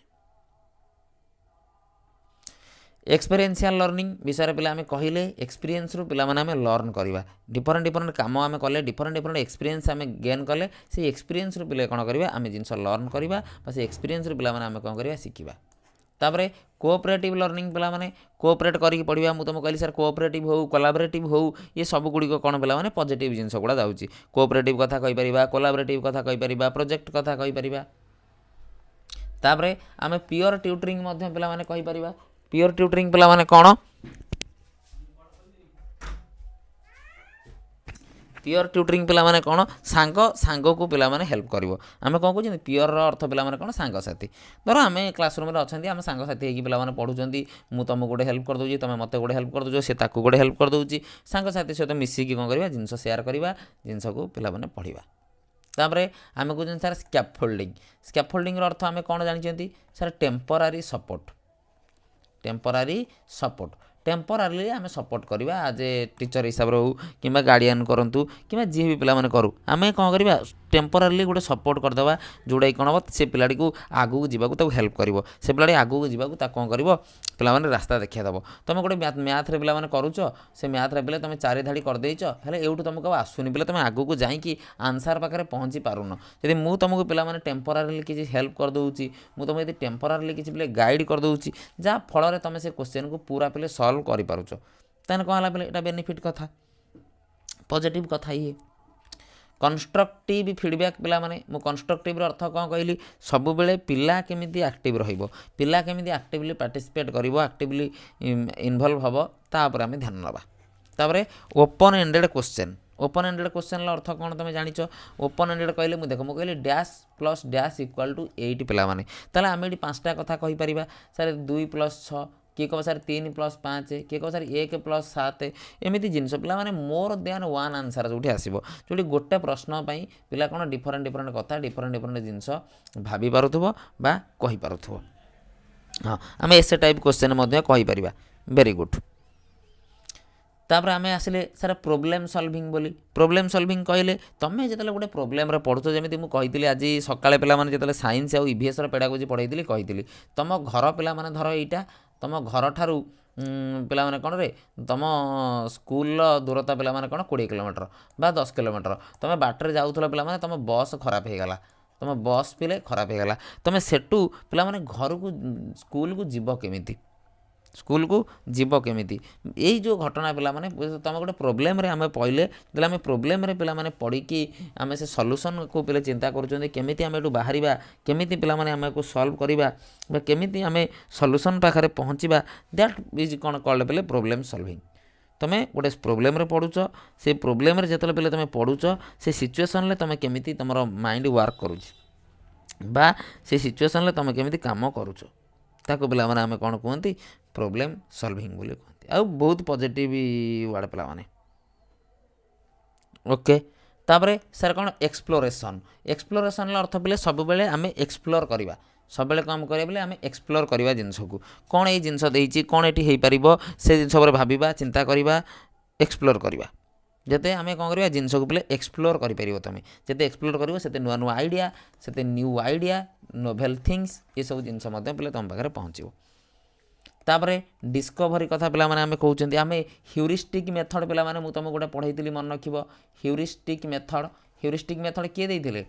एक्सपीरियंशियल लर्निंग विषय पे आम कहले एक्सपीरियंस रु पिला माने आम लर्न करवा डिफरेंट काम आम कले डिफरेंट एक्सपीरियंस आम गेन कले से एक्सपीरियंस रु पिला कौन करवा आम जिन लर्न करवा से एक्सपीरियंस रु पिला माने आम कौन करवा शिखा। तापरे कोऑपरेटिव लर्निंग पिला माने कोऑपरेट करके पढ़ा मुझे तुमको कहली सर कोऑपरेटिव हो कोलाबोरेटिव हो ये सब गुड़िक कौन पिला माने पॉजिटिव जिनस गुड़ा जाऊँगी कोऑपरेटिव कथा कहि परिबा कोलाबोरेटिव कथा कहि परिबा प्रोजेक्ट कथा कहि परिबा। तापरे आम पियर ट्यूटरिंग मध्य पिला माने कहि परिबा पियर ट्यूटरिंग पिला माने कौन पियर ट्यूटरिंग पिला माने कौन सांग सांग को पिला माने हेल्प करिवो आमे कोन कहउछन पियर रो अर्थ पिला माने कौन सांग साथी धर आमे क्लासरूम रे अछंती आमे सांग साथी हेकी पिला माने पढुचंती मु तुमको गोटे हेल्प कर दोजी तमे मते गोटे हेल्प कर दोजो से ताकू गोटे हेल्प कर दोजी सांग साथी सहित मिसी की कोन करबा जिंस शेयर करबा जिंस को पिला माने पढिबा। तापरे आमे कहउछन सर स्कैफोल्डिंग रो अर्थ आमे कोन जानिचंती सर टेम्पररी सपोर्ट टेम्पररी आम सपोर्ट करवा आज ए टीचर हिसाब से हो कि गार्डियन करूँ कि जी भी पिला करूँ आम कौन करवा टेम्पोरारी गोटे सपोर्ट करदे जोटा कौन हम से पिलाटी को आगू जावाक हेल्प कर से पिलाटी आगू जावाक कौन कर पे रास्ता देखादेव तुम गोटे मैथ रे पे करुच से मैथ रे पे तुम 4 धाड़ी करदेच हेल्ले एवं तुमको आसुनी पे तुम आगू जाकि आंसर पाखे पहुँची पारुन यदि मुझे तुमको पे टेम्पोरारी किसी हेल्प करदे मुझे यदि टेम्पोरारी किसी पे गाइड करदे जहाँ फल तुम से क्वेश्चन को पूरा पे सल्व करें कौन है पे यहाँ बेनिफिट कथा पॉजिटिव कथा ये कंस्ट्रक्टिव फीडबैक पिला माने मु कंस्ट्रक्टिव अर्थ कौन कहली सब बेले पिला केमिति एक्टिव रहिबो पिला केमिति एक्टिवली पार्टिसिपेट करिवो एक्टिवली इन्वॉल्व हबो तापर आमे ध्यान नबा तापर ओपन एंडेड क्वेश्चन अर्थ कौन तुम जानिच ओपन एंडेड कहले मु देख मु कहली dash plus dash equal to 8 पिला माने ताले आमे एटी 5टा कथा कहि परिबा सर 2 + 6 किए कह सर 3 + 5 किए कह सर 1 + 7 एमती जिनस पिला माने मोर देन वन आंसर जो आसो जो गोटे प्रश्न पिला कौन डिफरेन्ट कथा डिफरेन्ट जिनस भाभी पारुथबो बा कहि पारुथबो हाँ आम एसे टाइप क्वेश्चन कहीपर वेरी गुड तापर आम आसिले सर प्रोब्लेम सॉल्विंग बोली प्रोब्लेम सॉल्विंग कहले तुम्हें जो गोटे प्रोब्लेम पढ़ुच जमी मुझे कही आज सकाଳେ पिलामाने जो साइंस आउ ईवीएस पेडागोजी पढ़ाई कही तुम घर पिलामाने धर यहाँ तुम घर ठारू पिलामाने कौन रे तुम स्कूल दूरता पिलामाने कौन 20 किलोमीटर बा 10 किलोमीटर तुम बाटर जाऊल पिलामाने तुम बस खराब हो गला तुम बस पिले खराब हो गला तुम सेठू पिलामाने घर को स्कूल को जीव केमिति स्कूल को जीव केमिति यही जो घटना पिला माने तुम गोटे प्रोब्लेम रे आमे पहिले जले आमे प्रोब्लेम रे पिला माने पढ़ी कि आमे से सॉल्यूशन को पिले चिंता करूछन केमिति आमे एटू बाहरिबा केमिति पिला माने आमे को सॉल्व करिबा बा केमिति आमे सॉल्यूशन पाखरे पहुँचीबा दैट इज कोन कॉल्ड पिले प्रोब्लेम सॉल्विंग तुम गोटे प्रोब्लेम रे पढ़ुच से प्रोब्लेम रे जेतले पिले तुम पढ़ुच से सिचुएशन रे तुम केमिति तुमरो माइंड वर्क करूछ बा से सिचुएशन रे तुम केमिति काम करूछ ताको पिला माने आमे कोन कहंती प्रोब्लेम सॉल्विंग बोली कहते आ बहुत पॉजिटिव वर्ड पिला माने ओके तापरे सर कौन एक्सप्लोरेशन एक्सप्लोरेशन अर्थ पिले सब बेले आमे एक्सप्लोर करवा सब बेले काम करिया बेले आमे एक्सप्लोर करवा जिनस को कौन ये जिनस देइछि कौन एठी हेइ परिबो से जिनस पर भाबिबा चिंता करवा एक्सप्लोर करवा जते आमे कौन करवा जिनस को पिले एक्सप्लोर करि परिबो तमे जते एक्सप्लोर करिवो सेते नुआ नुआ आइडिया सेते न्यू आइडिया नोवेल थिंग्स ये सब जिनस मध्य पिले तुम पाखरे पहुँचो तापरे डिस्कवरी कथा पिला माने आमे कहउचंती आमे ह्यूरिस्टिक मेथड पिला माने मु तुमको गोटे पढ़ाईली मन रखिबो ह्यूरिस्टिक मेथड किए देइथिले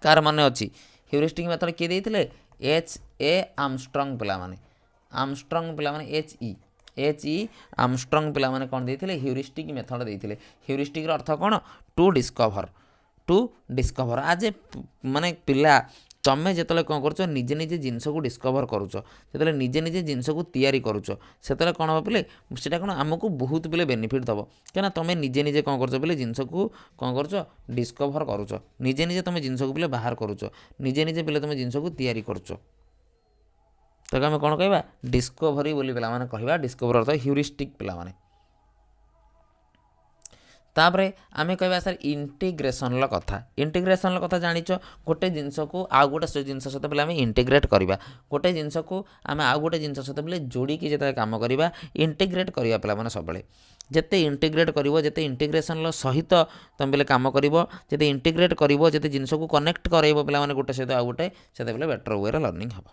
कार माने अछि ह्यूरिस्टिक मेथड किए देइथिले H.A. आर्मस्ट्रांग पिला माने H.E. आर्मस्ट्रांग पिला माने कोन देइथिले ह्यूरिस्टिक मेथड देइथिले ह्यूरिस्टिक अर्थ कोन टू डिस्कवर आज माने पिला तमें जिते कौन कर निजे निजे जिनस को डिस्कवर करुच जो निजे निजे जिनस को तैयारी करुच से कौन हम पे से कौन आमको बहुत पे बेनिफिट दब क्या तुम्हें निजे निजे कौन कर पे जिनस को कौन कर डिस्कवर करुच निजे निजे तुम जिनस को पे बाहर करुच निजे निजे पे तुम जिनस को तैयारी करुच तो आम कौन कह डिस्कवरी बोली पे कह डिस्कवर अर्थ ह्यूरिस्टिक पे तापरे आमे कहबा सर इंटीग्रेशन कथा जानिच गोटे जिनस को आउ गोटे जिनस सहित पे आमे इंटीग्रेट करवा गोटे जिनस को आमे आउ गोटे जिनस सहित पे जोड़ी की जते काम करवा इंटीग्रेट करवा पे माने सब जेते इंटीग्रेट करिवो जेते इंटीग्रेशन सहित तुम बेले काम करिवो जेते इंटीग्रेट करिवो जेते जिनस को कनेक्ट करैबो पे माने गोटे सहित आउ गोटे सेते बेले बेटर वे रे लर्निंग हबो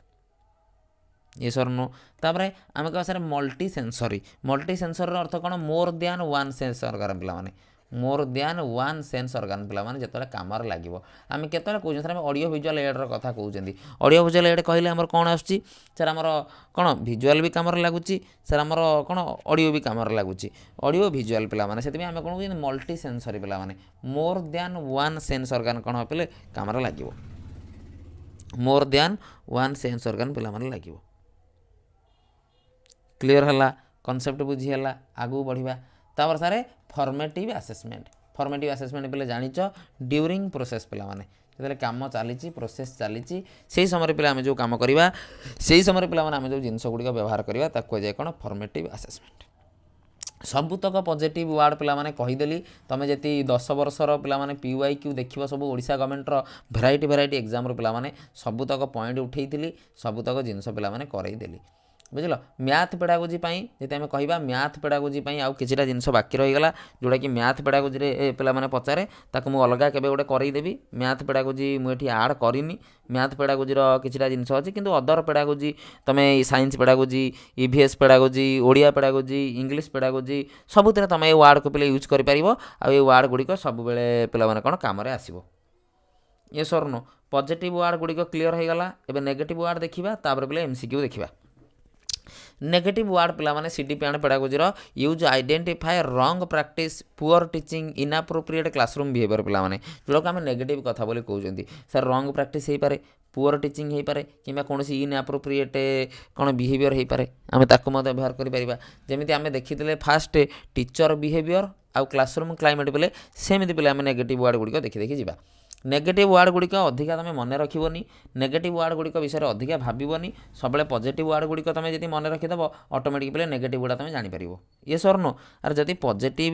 ये सर नो तापरे आमे कह सर मल्टी सेंसर अर्थ कोन more than one sense organ पे माने more than one sense organ पे माने जतले कामर लागिवो आमे केतले कहउछ सर आमे ऑडियो विजुअल एड रो कथा कहउचंदी ऑडियो विजुअल एड कहले हमर कोन आछी सर हमर कोन विजुअल भी कामर लागुची सर हमर कोन ऑडियो भी कामर लागुची ऑडियो विजुअल पे माने सेति आमे कोन कहउछ मल्टी सेंसरी पे माने more than one sense organ कोन पे कामर लागिवो more than one sense organ पे माने लागिवो क्लियर हला कॉन्सेप्ट बुझी हला आगु बढ़िबा तापर सारे फॉर्मेटिव असेसमेंट पे जानिच ड्यूरिंग प्रोसेस पे माने जतले काम चली प्रोसेस चली से समय पे आम जो काम करवा से समय पे आम जो जिनस गुड़िक व्यवहार करवा ताको जाए कौन फॉर्मेटिव असेसमेंट सबुतक पॉजिटिव वार्ड पे माने कहीदेली तुम जी 10 वर्षर पे PYQ देखिए सब ओडिशा गवर्नमेंटर भेराइटी एग्जाम पे माने सबुतक पॉइंट उठेई सबुतक जिनस पे माने करईदेली बुझल मैथ पेडागोजी जी आम कह मैथ पेडागोजी आउ कि जिन बाकी रहीगला जोटा कि मैथ पेडागोजी पे मैंने पचारे ताकू मुझे अलग केवे गोटे करदेवी मैथ पेडागोजी मुझे आड करनी मैथ पेडागोजी किसी जिन अच्छी किंतु अदर पेडागोजी तुम science pedagogy EVS pedagogy Odia pedagogy English pedagogy सबुत तुम ये वार्ड को पे यूज कर वार्ड गुड़िक सब पे कौन कम आसो ये सर नो पॉजिटिव वार्ड गुड़िक क्लीयर हो गला एबे नेगेटिव वार्ड देखा तापर पे एमसीक्यू देखा नेगेटिव वार्ड पिला माने CDP and pedagogy use identify wrong practice poor teaching inappropriate classroom behaviour पिला माने जोटा आम नेगेटिव कथा बोली कहते सर रॉन्ग प्रैक्टिस हो पारे पुअर टीचिंग हो पारे कि कौन इनअप्रोप्रिएट कौन बिहेवियर हो पारे आम ताकू व्यवहार करें जमी आम देखी फास्ट टीचर बिहेवियर आउ क्लासरूम क्लाइमेट बेले सेमती पे आम नेगेटिव वार्ड गुड़िक देखी देखी जा नेगेटिव वार्ड गुड़िक अधिका तुम मन रखनी नेगेटिव वार्ड गुड़िक विषय अधिका भावनी सब पॉजिटिव वार्ड गुड़िक तुम जब मन रखीदेव ऑटोमेटिक पे नेगेटिव गुड़ा तुम जापर ये सर नो आर जदि पॉजिटिव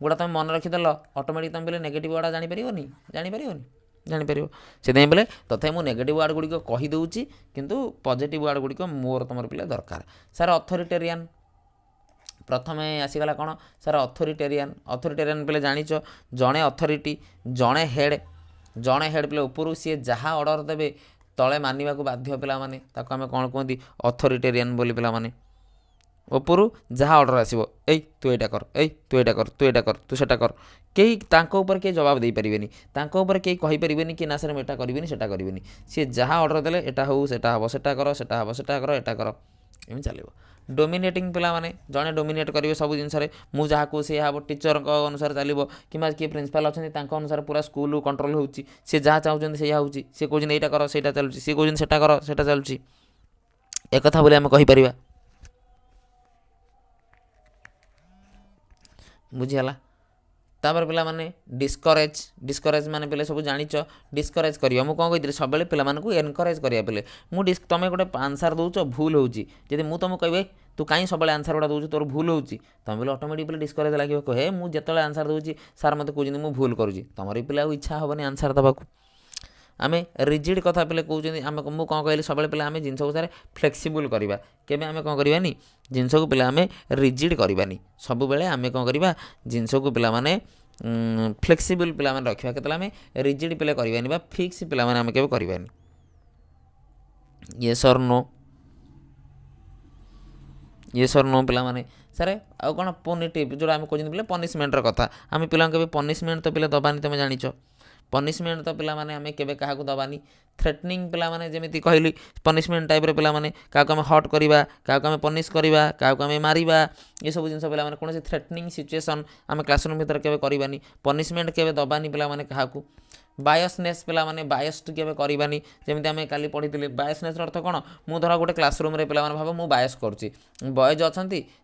गुड़ा तुम मन रखीदेल ऑटोमेटिक तुम पे नेगेटिव गुड़ा जापर से बेले तथा मुझे नेगेटिव वार्ड गुड़िक कहीदे किंतु पॉजिटिव वार्ड गुड़िक मोर तुम पे दरकार सर अथॉरिटेरियन प्रथम आसीगला कौन सर अथॉरिटेरियन पे जाच जड़े अथॉरिटी जड़े हेड पे उपरू सी जहाँ ऑर्डर देवे तले मानवा बाध्य पिला माने ताको आमे कौन कहती अथॉरिटेरियन बोली पिला माने उपरू जहाँ ऑर्डर आसो ए तू एटा कर ए तू एटा कर तू एटा कर तू सेटा कर कई तांको ऊपर के जवाब दे पारिबेनी तांको ऊपर कई कहि पारिबेनी कि ना सर एटा करिबेनी सेटा करिबेनी सी जहाँ ऑर्डर देले एटा हो सेटा हबो सेटा कर सेटा हबो सेटा कर एटा कर एम चलो डोमिनेटिंग पिला माने जड़े डोमिनेट करेंगे सब जिनस मुझे जहाँ को सी हम टीचर अनुसार चलो कि किए प्रिंसिपाल अच्छा अनुसार पूरा स्कूल कंट्रोल हो सी जहाँ चाहते से होची सी कौन यहाँ कर से चलुची सी कौन से कर से चलुची एक कथा बोली आम कहीपर बुझीगला तापर पिला माने डिस्करेज माने पे सब जानिच डिस्करेज करियो मु कौन कही सब पिला मानकु एनकरेज करिया पे तुम गोटे आंसर दौच भूल होची जदि मु तुमको कहबे तू कहीं सब आंसर गुड़ा दूसरी तोर भूल होची तुम बोले ऑटोमेटिक पे डिस्करेज लगे कहे मुझे जिते आंसर दूसरी सार मत कहते मुझे भूल करुँची तुम पिला इच्छा हेनी आंसर देवाक आम रिजिड कथा पे कहते आम मुझे कौन कहली सब पे आम जिन सारे फ्लेक्सिबल करवा केवे आम कौन करवानी जिनस को पे आम रिजिड करवानी सब बेले आम कौन करवा जिनस को पे फ्लेक्सिबल पे रखा के रिजिड पे करवानी फिक्स पे आम के करवानी ये सर नो ये सर नो पिला माने सर आउ कौन पनिटिव जो आम कहते पे पनिशमेंटर कथा आम पिला के पनिशमेंट तो पे दबानी तुम जानिच पनिशमेंट तो पिला माने आम के दबानी थ्रेटनिंग पिला माने जमी कहली पनिशमेंट टाइप पिला माने क्या हट करवा क्या पनिश करवा क्या मारिबा ये सब जिन पिला माने कौन थ्रेटनिंग सिचुएसन आम क्लासरूम भीतर के करवानी पनिशमेंट के दबानी पिला माने क्या बायसनेस पिला माने बायस्ड के करवानी जमी आम काली पढ़ी बायसनेस अर्थ कौन मु धर गोटे क्लासरूम रे पिला माने भाव मु बायस करुच्ची बॉयज अच्छा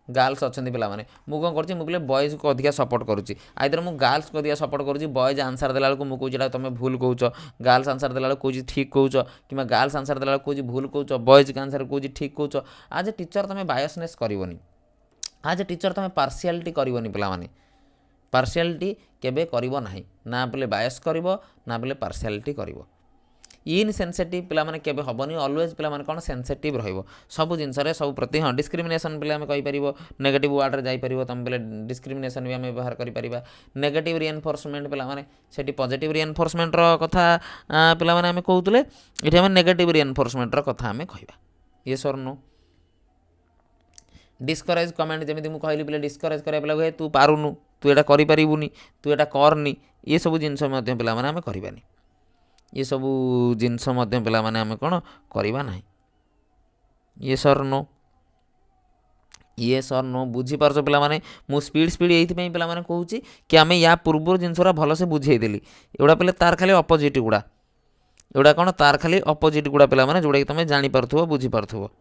गर्ल्स अच्छा पिला माने मु कौन करुच्ची मुझे बॉयज को अधिका सपोर्ट करुच्ची आइदर मु गर्ल्स को अधिका सपोर्ट करुच्ची बॉयज आंसर देला बेलू मुझे तुम भूल कौच गर्ल्स आंसर देला कौच ठीक कौच कि गर्ल्स आंसर देला कौच भूल कौच बॉयज का आंसर कौच ठीक कौच आज ए टीचर तुम बायसनेस करनी आज ए टीचर तुम पार्शियालिटी करनी पिला माने पार्शियालिटी केबे करिवो नाही ना बोले बायस करिवो ना बोले पार्शियालिटी करिवो इनसेंसिटिव पिला माने केबे हबनी ऑलवेज पिला माने कोन सेंसिटिव रहइवो सब जिनस रे सब प्रति हां डिस्क्रिमिनेशन पिला में कहि परिवो नेगेटिव वर्ड रे जाई परिवो तम बोले डिस्क्रिमिनेशन भी हम व्यवहार करि परिबा नेगेटिव रिइंफोर्समेंट पिला माने सेठी पॉजिटिव रिइंफोर्समेंट रो कथा पिला माने हम कहउतले एठी हम नेगेटिव रिइंफोर्समेंट रो कथा हम कहिबा ये सर नो डिस्करेज कमेंट जमी मुझे कहली पे डिस्करेज करा पे तू पारुनु तू एटा करि परिबुनी तू एटा करनी ये सब जिनस पिला माने आमे करबानी ये सब जिनस पिला माने आमे कोन करबा नाही ये सर नो बुझी पारछ पिला माने मु स्पीड एथि पिला माने कहूची कि आमे या पूर्व जिनसरा भल से बुझेई देली एउडा पे तार खाली अपोजिट गुडा एउडा कोन तार खाली अपोजिट गुडा पिला माने जोडा कि तमे जानि पारथुबो बुझी पारथुबो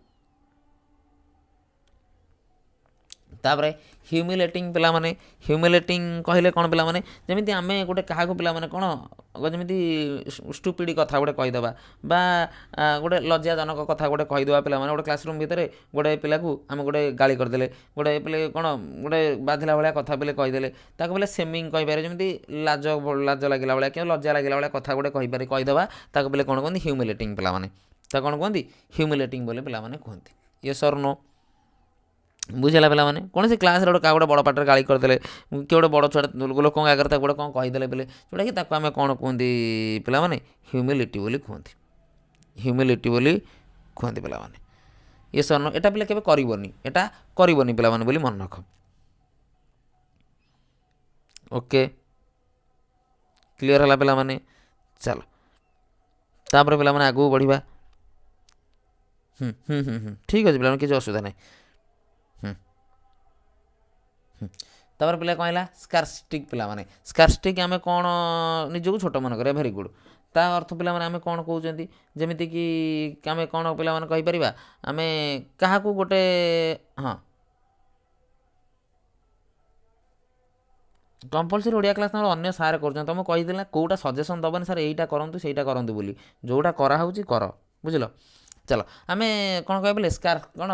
तापर ह्यूमिलेटिंग पिला माने ह्यूमिलेटिंग कहले कौन पिला माने जमी आम गोटे क्या पिला माने कौन जमी स्टुपिड कथा गोटे कहीदेवा बा गोटे लज्जाजनक कथा गोटे कहीदेवा पिला माने गोटे क्लासरूम भितर गोटे पिला को आम गोटे गाली करदे गोटे पे कौन गोटे बाधिला भाया कथा पे कहीदे ताको बोले सेमिंग कहीपर जमी लाज लगे भाया कि लज्जा लगे भाया कथा गोटे कहीदेवा ताको बोले कौन कहते ह्यूमिलेटिंग पिला माने कौन कहते ह्यूमिलेटिंग बोले पिला माने कहते ୟେସ୍ ଅର୍ ନୋ? ବୁଝିଲା ପିଲାମାନେ? କୌଣସି କ୍ଲାସ୍ରେ ଗୋଟେ କାହା ଗୋଟେ ବଡ଼ ପାଟିରେ ଗାଳି କରିଦେଲେ, କିଏ ଗୋଟେ ବଡ଼ ଛୁଆଟା ଲୋକଙ୍କ ଆଗରେ ତାକୁ ଗୋଟେ କ'ଣ କହିଦେଲେ ପିଲେ, ଯେଉଁଟାକି ତାକୁ ଆମେ କ'ଣ କୁହନ୍ତି ପିଲାମାନେ? ହ୍ୟୁମିଲିଟି ବୋଲି କୁହନ୍ତି। ହ୍ୟୁମିଲିଟି ବୋଲି କୁହନ୍ତି ପିଲାମାନେ। ୟେସ୍ ଅର୍ ନୋ? ଏଟା ପିଲା କେବେ କରିବନି, ଏଟା କରିବନି ପିଲାମାନେ ବୋଲି ମନେ ରଖ। ଓକେ, କ୍ଲିଅର୍ ହେଲା ପିଲାମାନେ? ଚାଲ ତାପରେ ପିଲାମାନେ ଆଗକୁ ବଢ଼ିବା। ଠିକ୍ ଅଛି ପିଲାମାନେ, କିଛି ଅସୁବିଧା ନାହିଁ। ତାପରେ ପିଲା କ'ଣ ହେଲା? ସ୍କାର୍ଷ୍ଟିକ୍ ପିଲାମାନେ। ସ୍କାର୍ଷ୍ଟିକ୍ ଆମେ କ'ଣ ନିଜକୁ ଛୋଟ ମନେ କରିବା, ଭେରି ଗୁଡ଼୍। ତା ଅର୍ଥ ପିଲାମାନେ ଆମେ କ'ଣ କହୁଛନ୍ତି? ଯେମିତିକି ଆମେ କ'ଣ ପିଲାମାନେ କହିପାରିବା? ଆମେ କାହାକୁ ଗୋଟେ କମ୍ପଲସରି ଓଡ଼ିଆ କ୍ଲାସ୍ ତମର ଅନ୍ୟ ସାର୍ କରୁଛନ୍ତି, ତୁମକୁ କହିଦେଲେ ନା କେଉଁଟା ସଜେସନ୍ ଦେବନି ସାର୍ ଏଇଟା କରନ୍ତୁ ସେଇଟା କରନ୍ତୁ ବୋଲି, ଯେଉଁଟା କରାହେଉଛି କର, ବୁଝିଲ? ଚାଲ ଆମେ କ'ଣ କହିପାରିଲେ? କ'ଣ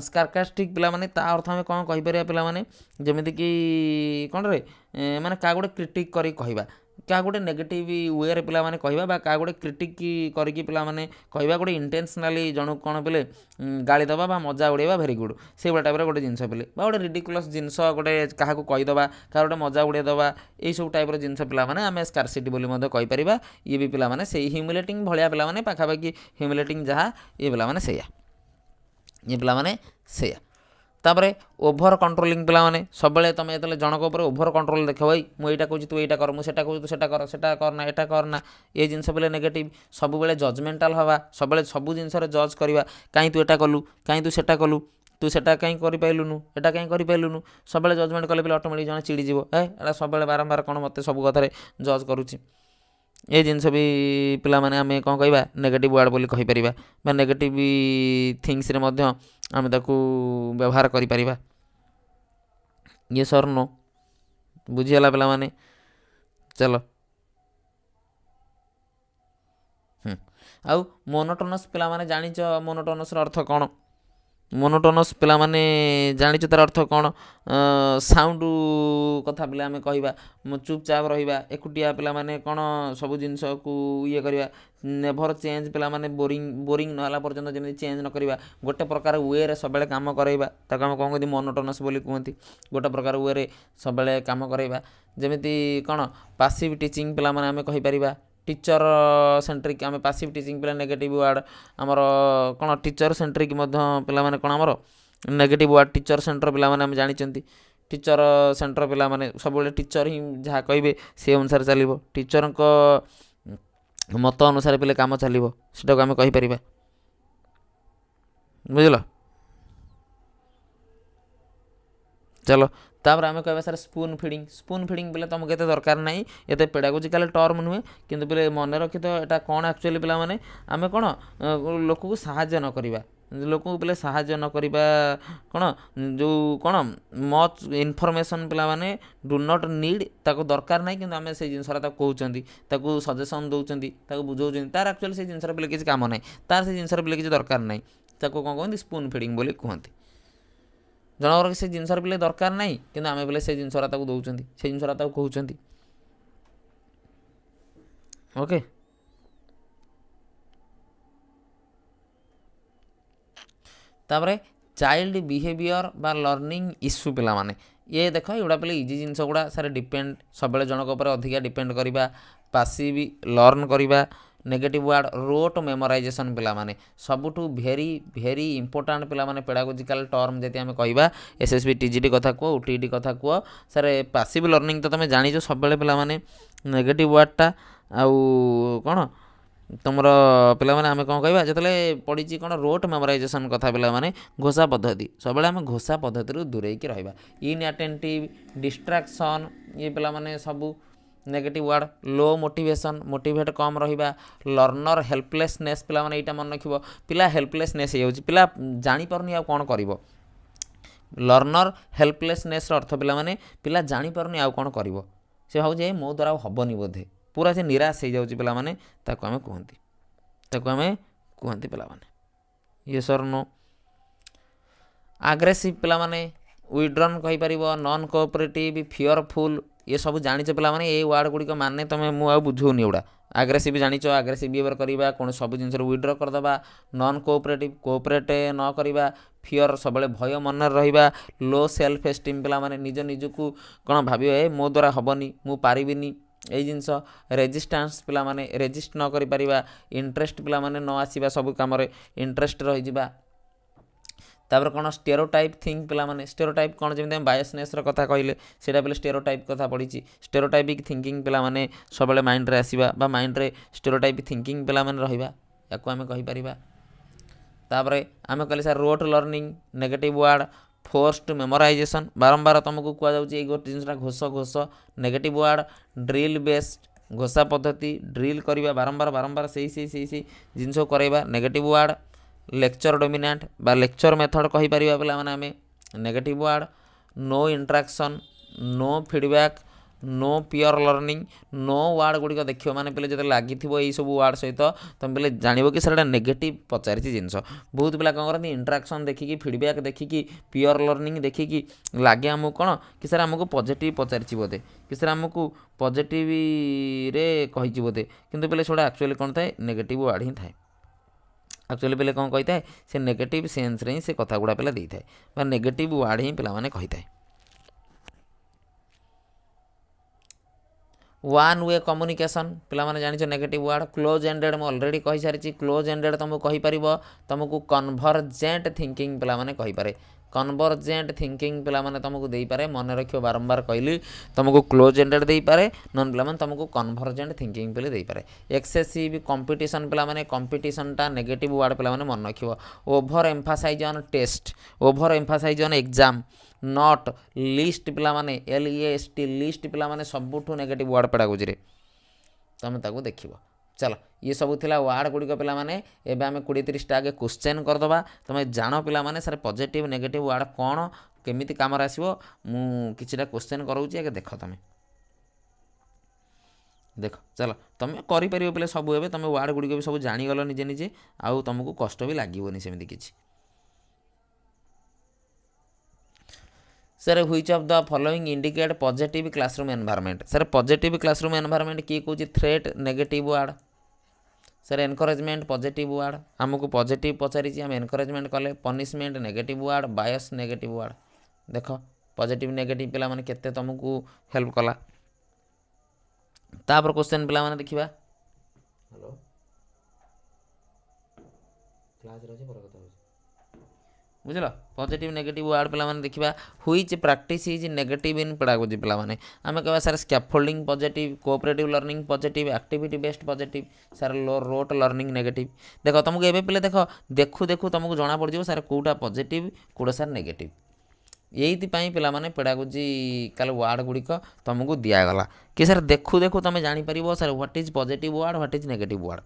ସ୍କାର୍କାଷ୍ଟିକ୍ ପିଲାମାନେ ତା ଅର୍ଥ ଆମେ କ'ଣ କହିପାରିବା ପିଲାମାନେ? ଯେମିତିକି କ'ଣରେ ମାନେ କାହା ଗୋଟେ କ୍ରିଟିକ୍ କରିକି କହିବା, କାହା ଗୋଟେ ନେଗେଟିଭ୍ ୱେରେ ପିଲାମାନେ କହିବା, ବା କାହା ଗୋଟେ କ୍ରିଟିକ୍ କରିକି ପିଲାମାନେ କହିବା, ଗୋଟେ ଇଣ୍ଟେନ୍ସନାଲି ଜଣକୁ କ'ଣ ପିଲେ ଗାଳି ଦେବା ବା ମଜା ଉଡ଼େଇବା, ଭେରି ଗୁଡ଼୍। ସେଇଭଳିଆ ଟାଇପ୍ର ଗୋଟେ ଜିନିଷ ପିଲେ, ବା ଗୋଟେ ରିଡିକୁଲସ୍ ଜିନିଷ ଗୋଟେ କାହାକୁ କହିଦେବା, କାହାର ଗୋଟେ ମଜା ଉଡ଼େଇ ଦେବା, ଏଇସବୁ ଟାଇପ୍ର ଜିନିଷ ପିଲାମାନେ ଆମେ ସ୍କାର୍ସିଟି ବୋଲି ମଧ୍ୟ କହିପାରିବା। ଇଏ ବି ପିଲାମାନେ ସେଇ ହ୍ୟୁମିଲେଟିଂ ଭଳିଆ ପିଲାମାନେ, ପାଖାପାଖି ହ୍ୟୁମିଲେଟିଂ ଯାହା ଇଏ ପିଲାମାନେ ସେଇଆ, ଇଏ ପିଲାମାନେ ସେଇଆ। ତାପରେ ଓଭର କଣ୍ଟ୍ରୋଲିଂ ପିଲାମାନେ, ସବୁବେଳେ ତୁମେ ଯେତେବେଳେ ଜଣଙ୍କ ଉପରେ ଓଭର କଣ୍ଟ୍ରୋଲ ଦେଖ, ଭାଇ ମୁଁ ଏଇଟା କହୁଛି ତୁ ଏଇଟା କର, ମୁଁ ସେଟା କହୁଛି ତୁ ସେଟା କର, ସେଟା କରନା, ଏଟା କରନା, ଏ ଜିନିଷ ପିଲେ ନେଗେଟିଭ୍। ସବୁବେଳେ ଜଜମେଣ୍ଟାଲ ହେବା, ସବୁବେଳେ ସବୁ ଜିନିଷରେ ଜଜ୍ କରିବା, କାହିଁ ତୁ ଏଟା କଲୁ, କାହିଁ ତୁ ସେଟା କଲୁ, ତୁ ସେଟା କାହିଁ କରିପାରିଲୁନୁ, ଏଟା କାହିଁ କରିପାରିଲୁନୁ, ସବୁବେଳେ ଜଜମେଣ୍ଟ କଲେ ପିଲା ଅଟୋମେଟିକ୍ ଜଣେ ଚିଡ଼ିଯିବ, ଏଟା ସବୁବେଳେ ବାରମ୍ବାର କ'ଣ ମୋତେ ସବୁ କଥାରେ ଜଜ୍ କରୁଛି। ଏ ଜିନିଷ ବି ପିଲାମାନେ ଆମେ କ'ଣ କହିବା? ନେଗେଟିଭ୍ ୱାର୍ଡ଼ ବୋଲି କହିପାରିବା, ବା ନେଗେଟିଭ୍ ଥିଙ୍ଗସରେ ମଧ୍ୟ ଆମେ ତାକୁ ବ୍ୟବହାର କରିପାରିବା। ୟେସ୍ ଅର୍ ନୋ? ବୁଝିଗଲା ପିଲାମାନେ? ଚାଲ ଆଉ ମୋନୋଟୋନସ୍ ପିଲାମାନେ ଜାଣିଛ ମୋନୋଟୋନସ୍ର ଅର୍ଥ କ'ଣ? ମୋନୋଟୋନସ୍ ପିଲାମାନେ ଜାଣିଛ ତାର ଅର୍ଥ କ'ଣ? ସାଉଣ୍ଡ କଥା ପିଲା ଆମେ କହିବା, ଚୁପଚାପ ରହିବା, ଏକୁଟିଆ ପିଲାମାନେ କ'ଣ ସବୁ ଜିନିଷକୁ ଇଏ କରିବା, ନେଭର ଚେଞ୍ଜ ପିଲାମାନେ ବୋରିଂ ନହେଲା ପର୍ଯ୍ୟନ୍ତ ଯେମିତି ଚେଞ୍ଜ ନ କରିବା, ଗୋଟେ ପ୍ରକାର ୱେରେ ସବୁବେଳେ କାମ କରାଇବା, ତାକୁ ଆମେ କ'ଣ କହନ୍ତି? ମୋନୋଟୋନସ୍ ବୋଲି କୁହନ୍ତି। ଗୋଟେ ପ୍ରକାର ୱେରେ ସବୁବେଳେ କାମ କରାଇବା, ଯେମିତି କ'ଣ ପାସିଭ୍ ଟିଚିଂ ପିଲାମାନେ ଆମେ କହିପାରିବା। ଟିଚର ସେଣ୍ଟ୍ରିକ୍ ଆମେ ପାସିଭ୍ ଟିଚିଂ ପିଲା ନେଗେଟିଭ୍ ୱାର୍ଡ଼, ଆମର କ'ଣ ଟିଚର ସେଣ୍ଟ୍ରିକ୍ ମଧ୍ୟ ପିଲାମାନେ କ'ଣ ଆମର ନେଗେଟିଭ୍ ୱାର୍ଡ଼। ଟିଚର ସେଣ୍ଟର ପିଲାମାନେ ଆମେ ଜାଣିଛନ୍ତି, ଟିଚର ସେଣ୍ଟର ପିଲାମାନେ ସବୁବେଳେ ଟିଚର ହିଁ ଯାହା କହିବେ ସେ ଅନୁସାରେ ଚାଲିବ, ଟିଚରଙ୍କ ମତ ଅନୁସାରେ ପିଲେ କାମ ଚାଲିବ, ସେଟାକୁ ଆମେ କହିପାରିବା। ବୁଝିଲ? ଚାଲ ତାପରେ ଆମେ କହିବା sir spoon feeding. Spoon feeding ପିଲା ତୁମକୁ ଏତେ ଦରକାର ନାହିଁ, ଏତେ ପେଡ଼ାଗୋଜିକାଲ ଟର୍ମ ନୁହେଁ, କିନ୍ତୁ ପିଲେ ମନେ ରଖିଥିବ ଏଇଟା କ'ଣ ଆକ୍ଚୁଆଲି ପିଲାମାନେ ଆମେ କ'ଣ ଲୋକକୁ ସାହାଯ୍ୟ ନ କରିବା, ଲୋକଙ୍କୁ ପିଲେ ସାହାଯ୍ୟ ନ କରିବା, କ'ଣ ଯେଉଁ କ'ଣ ମଚ୍ ଇନଫର୍ମେସନ୍ ପିଲାମାନେ ଡୁ ନଟ୍ ନିଡ଼୍, ତାକୁ ଦରକାର ନାହିଁ କିନ୍ତୁ ଆମେ ସେଇ ଜିନିଷଟା ତାକୁ କହୁଛନ୍ତି, ତାକୁ ସଜେସନ୍ ଦେଉଛନ୍ତି, ତାକୁ ବୁଝାଉଛନ୍ତି, ତାର ଆକ୍ଚୁଆଲି ସେଇ ଜିନିଷର ପିଲେ କିଛି କାମ ନାହିଁ, ତାର ସେଇ ଜିନିଷର ପିଲେ କିଛି ଦରକାର ନାହିଁ, ତାକୁ କ'ଣ କୁହନ୍ତି? ସ୍ପୁନ୍ ଫିଡ଼ିଂ ବୋଲି କୁହନ୍ତି। ଜଣଙ୍କର ସେ ଜିନିଷର ପିଲେ ଦରକାର ନାହିଁ କିନ୍ତୁ ଆମେ ପିଲେ ସେ ଜିନିଷଟା ତାକୁ ଦେଉଛନ୍ତି, ସେ ଜିନିଷଟା ତାକୁ କହୁଛନ୍ତି। ଓକେ, ତାପରେ ଚାଇଲ୍ଡ ବିହେଭିଅର ବା ଲର୍ଣ୍ଣିଂ ଇସ୍ୟୁ ପିଲାମାନେ, ଇଏ ଦେଖ ଏଗୁଡ଼ା ପିଲେ ଇଜି ଜିନିଷ ଗୁଡ଼ା ସାର୍ ଡିପେଣ୍ଡ, ସବୁବେଳେ ଜଣଙ୍କ ଉପରେ ଅଧିକା ଡିପେଣ୍ଡ କରିବା, ପାସିଭ୍ ଲର୍ନ କରିବା, ନେଗେଟିଭ୍ ୱାର୍ଡ଼, ରୋଟ୍ ମେମୋରାଇଜେସନ୍ ପିଲାମାନେ ସବୁଠୁ ଭେରି ଇମ୍ପୋର୍ଟାଣ୍ଟ ପିଲାମାନେ ପେଡ଼ାଗୋଜିକାଲ ଟର୍ମ ଯଦି ଆମେ କହିବା, SSB TGT କଥା କୁହ, OTET କଥା କୁହ, ସାର୍ ପାସିଭ୍ ଲର୍ଣ୍ଣିଂ ତ ତୁମେ ଜାଣିଛ, ସବୁବେଳେ ପିଲାମାନେ ନେଗେଟିଭ୍ ୱାର୍ଡ଼ଟା ଆଉ କ'ଣ ତୁମର ପିଲାମାନେ ଆମେ କ'ଣ କହିବା ଯେତେବେଳେ ପଡ଼ିଛି କ'ଣ ରୋଟ୍ ମେମୋରାଇଜେସନ୍ କଥା, ପିଲାମାନେ ଘୋଷା ପଦ୍ଧତି, ସବୁବେଳେ ଆମେ ଘୋଷା ପଦ୍ଧତିରୁ ଦୂରେଇକି ରହିବା। ଇନ୍ଆଟେଣ୍ଟିଭ୍, ଡିଷ୍ଟ୍ରାକ୍ସନ୍, ଇଏ ପିଲାମାନେ ସବୁ ନେଗେଟିଭ୍ ୱାର୍ଡ଼। ଲୋ ମୋଟିଭେସନ୍, ମୋଟିଭେଟ୍ କମ୍ ରହିବା। ଲର୍ଣ୍ଣର ହେଲ୍ପଲେସନେସ୍ ପିଲାମାନେ ଏଇଟା ମନେ ରଖିବ, ପିଲା ହେଲ୍ପଲେସନେସ୍ ହେଇଯାଉଛି, ପିଲା ଜାଣିପାରୁନି ଆଉ କ'ଣ କରିବ। ଲର୍ଣ୍ଣର ହେଲ୍ପଲେସନେସ୍ର ଅର୍ଥ ପିଲାମାନେ ପିଲା ଜାଣିପାରୁନି ଆଉ କ'ଣ କରିବ, ସେ ଭାବୁଛି ମୋ ଦ୍ୱାରା ଆଉ ହେବନି ବୋଧେ, ପୁରା ସେ ନିରାଶ ହେଇଯାଉଛି ପିଲାମାନେ, ତାକୁ ଆମେ କୁହନ୍ତି ପିଲାମାନେ। ୟେସ୍ ଅର୍ ନୋ? ଆଗ୍ରେସିଭ୍ ପିଲାମାନେ ୱିଡ୍ରନ୍ କହିପାରିବ, ନନ୍ କୋଅପରେଟିଭ୍, ଫିୟରଫୁଲ୍, ये सब जानिଛ ପିଲାମାନେ, ଏଇ ୱାର୍ଡ଼ ଗୁଡ଼ିକ ମାନେ ମୁଁ ଆଉ ବୁଝଉନି, ଏଗୁଡ଼ା आग्रेसिव जानिच आग्रेसिव बिहेवियर करवा कौन सब जिन विड्र करदे नॉन कोऑपरेटिव कोऑपरेट न करवा फियर सब भय मन रहा लो सेल्फ एस्टीम पिला माने निज निजको कौन भाव मो द्वारा हेनी मु पारिबिनी यही जिनस रेजिस्टान्स पिला माने रेजिस्ट न करि परिबा इंटरेस्ट पिला माने न आसीबा सब काम रे इंटरेस्ट रही जिबा तापर कौन स्टेरोटाइप थिंक पिला माने स्टेरोटाइप कौन जमी बायसनेस कथा कहले सेटा पे स्टेरोटाइप कथा पढ़ी स्टेरोटाइपिक थिंकिंग पिला माने सब माइंड रे आसीबा बा माइंड रे स्टेरोटाइप थिंकिंग पिला माने रहिबा याको आमे कहि परिबा तापर आमे कहले sir rote learning negative word forced memorisation बारंबार तुमको कह जाउची गोटे जिनसा घोष घोष नेगेटिव वर्ड ड्रिल बेस्ड घोषा पद्धति ड्रिल करवा बारंबार बारंबार से जिनस करवा नेगेटिव वर्ड लेक्चर डोमिनेंट बा लेक्चर मेथड कहि परिबा पिला माने आमे negative word no interaction no feedback no peer learning no word गुड़िक देखियो माने पे जो लगी यही सब वर्ड सहित तुम पे जानव कि सर नेगेटिव पचारि जिनस बहुत पिला कौन करती इंटराक्शन देखिकी फीडबैक देखिकी पियर लर्निंग देखिकी लगे आमको कौन कि सर आमको पॉजिटिव पचारि बोधे कि सर आमको पॉजिटिव रे कही बोधे किंतु पे छोड़ा एक्चुअली कौन थाए नेगेटिव वर्ड ही थाए एक्चुअली पे कौन कही थाए से नेगेटिव सेन्स रे ही से कथा गुड़ा पे देता है नेगेटिव वर्ड ही पिला माने कही थाए वन वे कम्युनिकेशन पिला माने जानिछ नेगेटिव वर्ड क्लोज एंडेड मैं ऑलरेडी कहि सारी क्लोज एंडेड तुमको कहि परिबो तुमको कन्भर्जेंट थिंकिंग पिला माने कहि पारे कन्भर्जेंट थिंकिंग पिला माने तुमको देई पारे मन रखियो बारंबार कहली तुमको क्लोज एंडेड देई पारे नन पिला माने तुमको कन्भर्जेंट थिंकिंग पिले देई पारे एक्सेसिव कंपटीशन पिला माने कंपटीशन टा नेगेटिव वर्ड पिला माने मन रखियो over emphasise on test over emphasise on exam not list पिला माने LEST लिस्ट पिला माने सबुठू नेगेटिव वर्ड पेडागोजी रे तुम ताको देखिबो चलो ये सब थिला वर्ड गुड़िक पिला माने एबे आमे 20-30 आगे क्वेश्चन करदबा तुम जानो पिला माने सर पॉजिटिव नेगेटिव वर्ड कौन केमिति काम आसीबो मु किछिटा क्वेश्चन करूची आगे देख तुम देख चलो तुम करि परिबो पिले सब एबे तुम वर्ड गुड़िक भी सब जानी गलो निजे निजे आउ तुमको कष्ट भी लागिबोनी सेमिति किछि sir which of the following indicate positive classroom environment sir positive classroom environment किए कौन threat negative word sir encouragement positive word आमको पॉजिटिव पचारि आम एनकरेजमेंट कले पनिशमेंट नेगेटिव वर्ड बायस नेगेटिव वर्ड देख पॉजिटिव नेगेटिव पिला माने केते तुमको हेल्प कला तापर क्वेश्चन पिला माने देखिबा हेलो क्लास रे पर कथा बुझल पॉजिटिव नेगेटिव वर्ड पिला माने देखिबा which practice is negative in pedagogy पिला माने आमे कहबा sir scaffolding positive cooperative learning positive activity based positive sir rote learning negative देखो तुमको एबे पिले देखो देखु देखु तुमको जाना पड़ जिवो sir quota positive quota sir negative यही पिला माने पेडागोजी काल वर्ड गुड़िक तुमको दिगला कि सर देखु देखु तुम जापर sir what is positive word what is negative word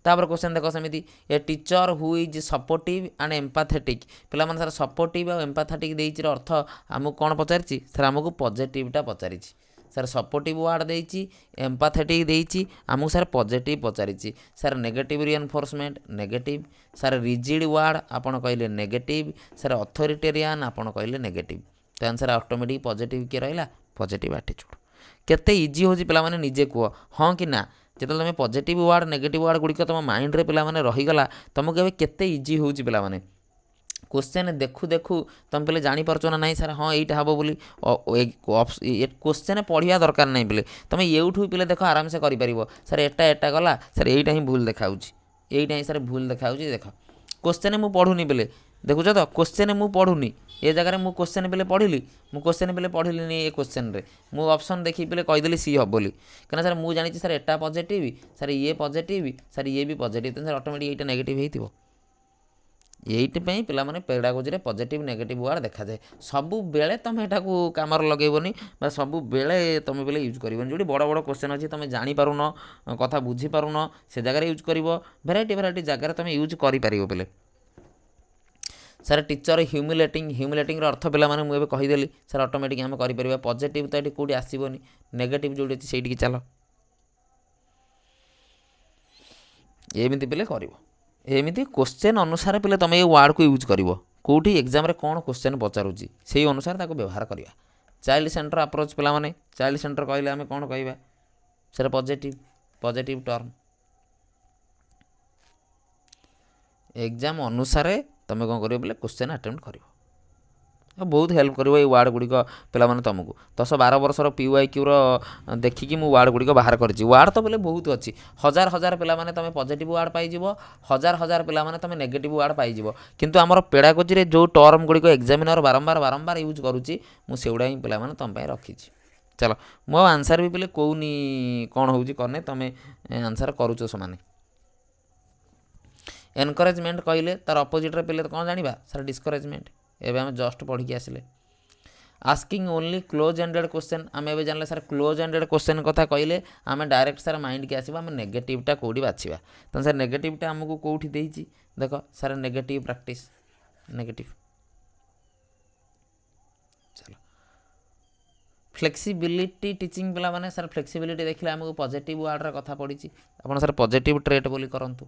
तापर क्वेश्चन देख सेमती a teacher who is supportive and empathetic पिला माने सर सपोर्टिव और एम्पाथेटिक देइछि अर्थ आमको कौन पचारि सर आमको पॉजिटिवटा पचारि सर सपोर्टिव वर्ड देइछि एम्पाथेटिक देइछि आमको सर पॉजिटिव पचारि sir negative reinforcement negative sir rigid word आपन कहले नेगेटिव सर अथॉरिटेरियन आपन कहले नेगेटिव तो आंसर ऑटोमेटिक पॉजिटिव के रहिला पॉजिटिव एटीट्यूड केते इजी होछि पिला माने निजे कुह हां कि ना जो तुम पॉजिटिव वर्ड नेगेटिव वर्ड गुड़िक तुम माइंड रे पिला माने रहीगला तुमको एबे केते इजी होउछि पिला माने क्वेश्चन देखु देखु तुम पे जानी पारछो ना नहीं सर हाँ यहीटा हम बोली क्वेश्चन पढ़िया दरकार नहीं पे तुम यूठू पे देख आराम से कर सर एटा गला सर यहीटा ही भूल देखा यहीटा ही सर भूल देखा देख क्वेश्चन मुझे पढ़ुनी पे देखुच तो क्वेश्चन मुझे पढ़ुनी ये जगह मुझे क्वेश्चन पे पढ़ी मुझे क्वेश्चन पे पढ़ी ये क्वेश्चन रे मु ऑप्शन देखी पे कहीदेली सी हम बोली कहीं सर मुझे जानी सर एटा पॉजिटिव सर ये पॉजिटिव सर ये भी पॉजिटिव तो सर ऑटोमेटिक यहाँ नेगेटिव हो यही पिला माने पेडागोजी रे पॉजिटिव नेगेटिव वर्ड देखा जाए सबु बेले तुम एटा को कामर लगेबनी बा सबु बेले तुम बेले यूज करबनी जोडी बड़ बड़ क्वेश्चन अछि तुम जानि पारुन कथा बुझी पारुन से जगह यूज करिवो वेराइटी जगह तुम यूज करि पारिवो बेले सर टीचर ह्यूमिलेटिंग अर्थ पिला माने मु एबे कहि देली सर ऑटोमेटिक हम करि परिबा पॉजिटिव तो एटी कोडी आसीबोनी नेगेटिव जोडी अछि सेठी की चलो एमिति पिले करिवो एमिति क्वेश्चन अनुसार पे तुम ये वर्ड को यूज कर कौटी एग्जाम रे कौन क्वेश्चन पचारूँ से अनुसार ताको व्यवहार करवा चाइल्ड सेंटर अप्रोच पिला माने चाइल्ड सेंटर कहले आम कौन कहवा sir positive positive term exam अनुसार तुम कौन कर क्वेश्चन अटेम्प्ट कर बहुत हेल्प कर वार्ड गुड़िक पे तुमको 10-12 वर्षर PYQ देखिकी मु वार्ड गुड़िक बाहर कर वार्ड तो बोले बहुत अच्छी हजार हजार पे तुम पॉजिटिव वार्ड पाइज हजार हजार पे तुम नेगेटिव वार्ड पाइज किंतु आमर पेडागोजी जो टर्म गुड़िक एग्जामिनर बारंबार बारंबार यूज करुच्ची मुझे ही पे तुम रखी चलो मो आंसर भी बोले कौनी कौन हो करने तुम आंसर करुच समान एनकरेजमेंट कहले तार अपोजिट पे कौन जाना सर डिस्करेजमेंट एवं आम जस्ट पढ़ी की आसिले asking only close ended question आम ए जानले सर क्लोज एंडेड क्वेश्चन कथा कहले आम डायरेक्ट सर माइंड के आसवा आम नेगेटिवटा कौटी बाछा तो सर नेगेटिवटा आमको कौटी देती देख सर नेगेटिव प्रैक्टिस नेगेटिव चलो फ्लेक्सिबिलिटी टीचिंग पिला माने सर फ्लेक्सिबिलिटी देखिले आमको पॉजिटिव वार्ड कथा पड़ी आपन सर पॉजिटिव ट्रेट बोली करंतु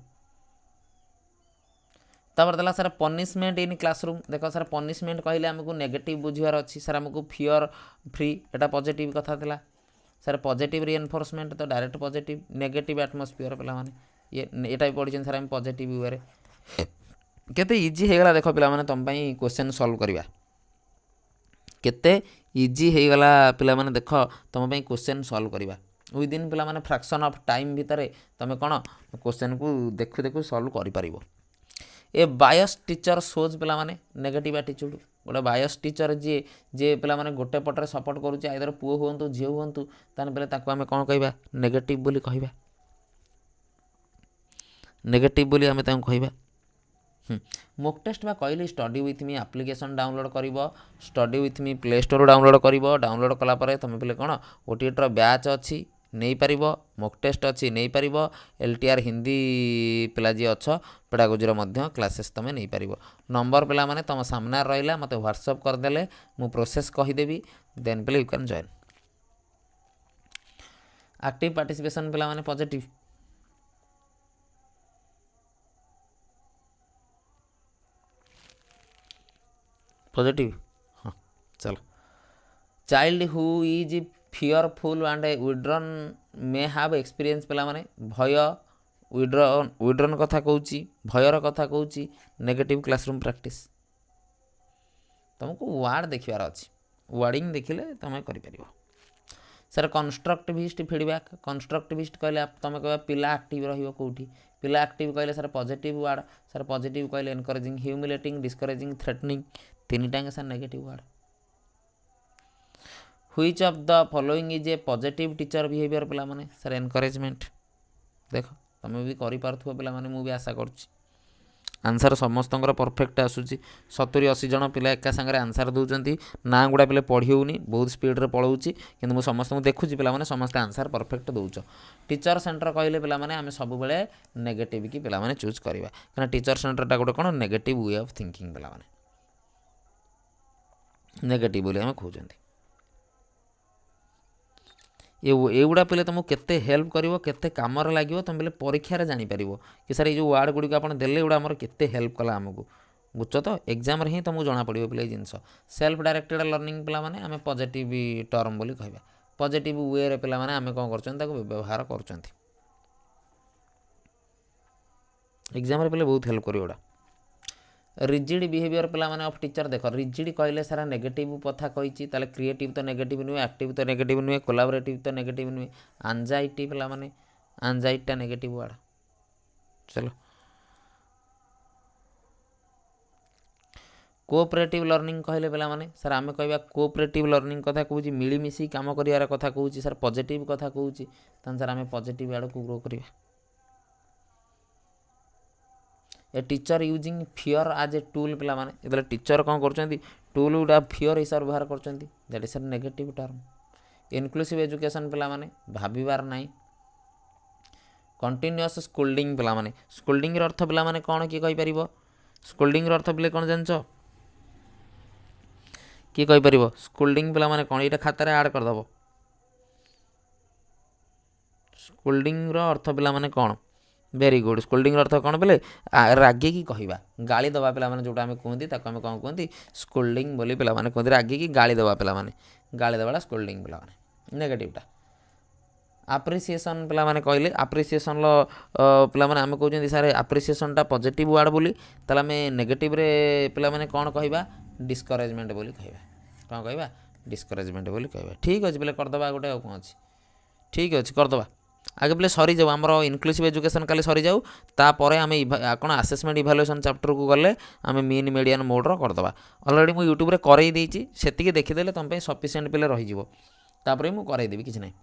तापर देला सर पनिशमेंट इन क्लासरूम देख सर पनिशमेंट कहले आमको नेगेटिव बुझिवार अच्छी सर आमको फियर फ्री एटा पॉजिटिव कथा थिला सर पॉजिटिव रिएनफोर्समेंट तो डायरेक्ट पॉजिटिव नेगेटिव एटमॉस्फियर पिला माने ये एटा भी पढ़ी सर आम पॉजिटिव वे केते इजी हेगला देख पिला माने तुम पई क्वेश्चन सॉल्व करबा केते इजी हेगला पिला माने देख तुम पई क्वेश्चन सॉल्व करबा विदिन पिला माने फ्रैक्शन ऑफ टाइम भितर तुम कौन क्वेश्चन को देखु देखु सॉल्व कर पारिबो ए बायस टीचर सोज पे माने नेगेटिव एटीट्यूड गोटे बायस टीचर जी जे पे माने गोटे पटर सपोर्ट करुच्चे आइदर पुओ हूँ झील हूँ ताने बेले ताको आमे कौन कहबा नेगेटिव बोली कहबा नेगेटिव बोली आमे ताको कहबा मॉक टेस्ट बा कहली study with me application download करिवो study with me play store download करिवो डाउनलोड कला परे तुम पे कौन ओटीईटी बैच अच्छी नहीं पारिबो मॉक टेस्ट अच्छी नहीं पारिबो LTR हिंदी पिला जी अच्छ पेडागोजी मध्य क्लासेस तुम नहीं पारिबो नंबर पिला माने तुम सामने रहिला मते व्हाट्सएप कर देले मु प्रोसेस कहीदेवी देन पे you can join active participation पिला माने पॉजिटिव पॉजिटिव हाँ चलो child who is fearful and withdrawn may have experience पिला माने भय विड्रन कथा कहूँ भयर कथा कहूँ नेगेटिव क्लासरूम प्रैक्टिस तुमको वार्ड देखार अच्छी वार्डिंग देखिले तुम कर सर कंस्ट्रक्टिविस्ट फीडबैक कंस्ट्रक्टिविस्ट कहले तुम कह पिला एक्टिव रही पिला एक्टिव कहले sir positive ward sir positive कहले एनकरेजिंग ह्यूमिलेटिंग डिस्करेजिंग थ्रेटनिंग तीन time sir negative ward which of the following is a positive teacher behaviour पिला माने सर एनकरेजमेंट देख तुम भी करूँ पिला माने मु भी आशा करुच्ची आंसर समस्त परफेक्ट आसूसी 70-80 जन पिला एका सागर आंसर दौरान ना गुड़ा पे पढ़ी होनी बहुत स्पीड पढ़ाऊँगी कि समस्त देखुची पे समस्त आंसर परफेक्ट दौच टीचर सेंटर कहले पे आम सब नेगेटिव की पे चूज करवा क्या टीचर सेंटरटा गोटे कौन नेगेटिव वे ऑफ थिंकिंग पे नेगेटिव बोली आम खोजती एगुड़ा पे तुमको केते हेल्प करिवो केते कामर लागिवो तुम बोले परीक्षा जानी पारिवो कि सर ये वार्ड गुड़िक आप देले एगुड़ा आमर केते हेल्प कला आमको बुझ तो एग्जाम ही तुमको जना पड़ो पे जिनस सेल्फ डायरेक्टेड लर्निंग पिला माने आम पॉजिटिव टर्म बोली कहबा पॉजिटिव वे रे पिला माने आम कौन कर व्यवहार कर एग्जाम पे बहुत हेल्प करिवोडा रिजिड बिहेवियर पे माने ऑफ टीचर देख रिजिड कहले सारा नेगेटिव कथा कही ताले क्रिएटिव तो नेगेटिव नुहे एक्टिव तो नेगेटिव नुहे कोलाबोरेटिव तो नेगेटिव नुहे एंजाइटी पे माने एंजाइटा नेगेटिव वार्ड चलो कोऑपरेटिव लर्निंग कहले पे माने सर आम कहवा कोऑपरेटिव लर्निंग कथा कहूँ मिलमिशी काम कर कथा कहूँ सर पॉजिटिव कथा कहूँ सर आम पॉजिटिव आड़ को ग्रो करवा ए टीचर यूजिंग फियर आज ए टूल पिला माने इतले टीचर कौन कर टूल गुड़ा फियर हिसाब व्यवहार कर that is sir negative term inclusive education पिला माने भाबिबार नाई कंटिन्यूअस स्कोल्डिंग पिला माने स्कोल्डिंग अर्थ पिला माने कौन किए कहि परिबो स्कोल्डिंग अर्थ पिले कौन जानछ किए कहि परिबो स्कोल्डिंग पिला माने कौन एटा खाता रे ऐड कर दबो स्कोल्डिंग अर्थ पिला माने कौन वेरी गुड स्कोल्डिंग अर्थ कौन बोले रागे की कहवा गाली दवा पे जोटा आम कहती आम कौन कहती स्कोल्डिंग बोली पे कहते रागे की गाली दवा पे गाली दवा स्कोल्डिंग पे नेगेटिवटा ଆପ୍ରିସିଏସନ୍ ପିଲାମାନେ କହିଲେ ଆପ୍ରିସିଏସନ୍ର ପିଲାମାନେ ଆମେ କହୁଛନ୍ତି ସାର୍ ଆପ୍ରିସିଏସନ୍ଟା ପଜିଟିଭ୍ ୱାର୍ଡ଼ ବୋଲି, ତାହେଲେ ଆମେ ନେଗେଟିଭ୍ରେ ପିଲାମାନେ କ'ଣ କହିବା? ଡିସ୍କରେଜମେଣ୍ଟ ବୋଲି କହିବା। କ'ଣ କହିବା? ଡିସ୍କରେଜମେଣ୍ଟ ବୋଲି କହିବା। ଠିକ୍ ଅଛି ପିଲା, କରିଦେବା ଗୋଟେ, ଆଉ କ'ଣ ଅଛି? ଠିକ୍ ଅଛି, କରିଦେବା। ଆगे ପିଲେ ସରିଯାଉ ଆମର ଇନକ୍ଲୁସିଭ୍ ଏଜୁକେସନ୍ କାଲି ସରିଯାଉ, ତାପରେ ଆମେ କ'ଣ ଆସେସମେଣ୍ଟ ଇଭାଲୁଏସନ୍ ଚାପ୍ଟରକୁ ଗଲେ ଆମେ ମିନ୍ ମିଡ଼ିଆନ୍ ମୋଡ଼୍ର କରିଦେବା। ଅଲରେଡ଼ି ମୁଁ ୟୁଟ୍ୟୁବରେ କରେଇ ଦେଇଛି, ସେତିକି ଦେଖିଦେଲେ ତୁମ ପାଇଁ ସଫିସିଏଣ୍ଟ ପିଲେ ରହିଯିବ। ତାପରେ ମୁଁ କରେଇଦେବି, କିଛି ନାହିଁ।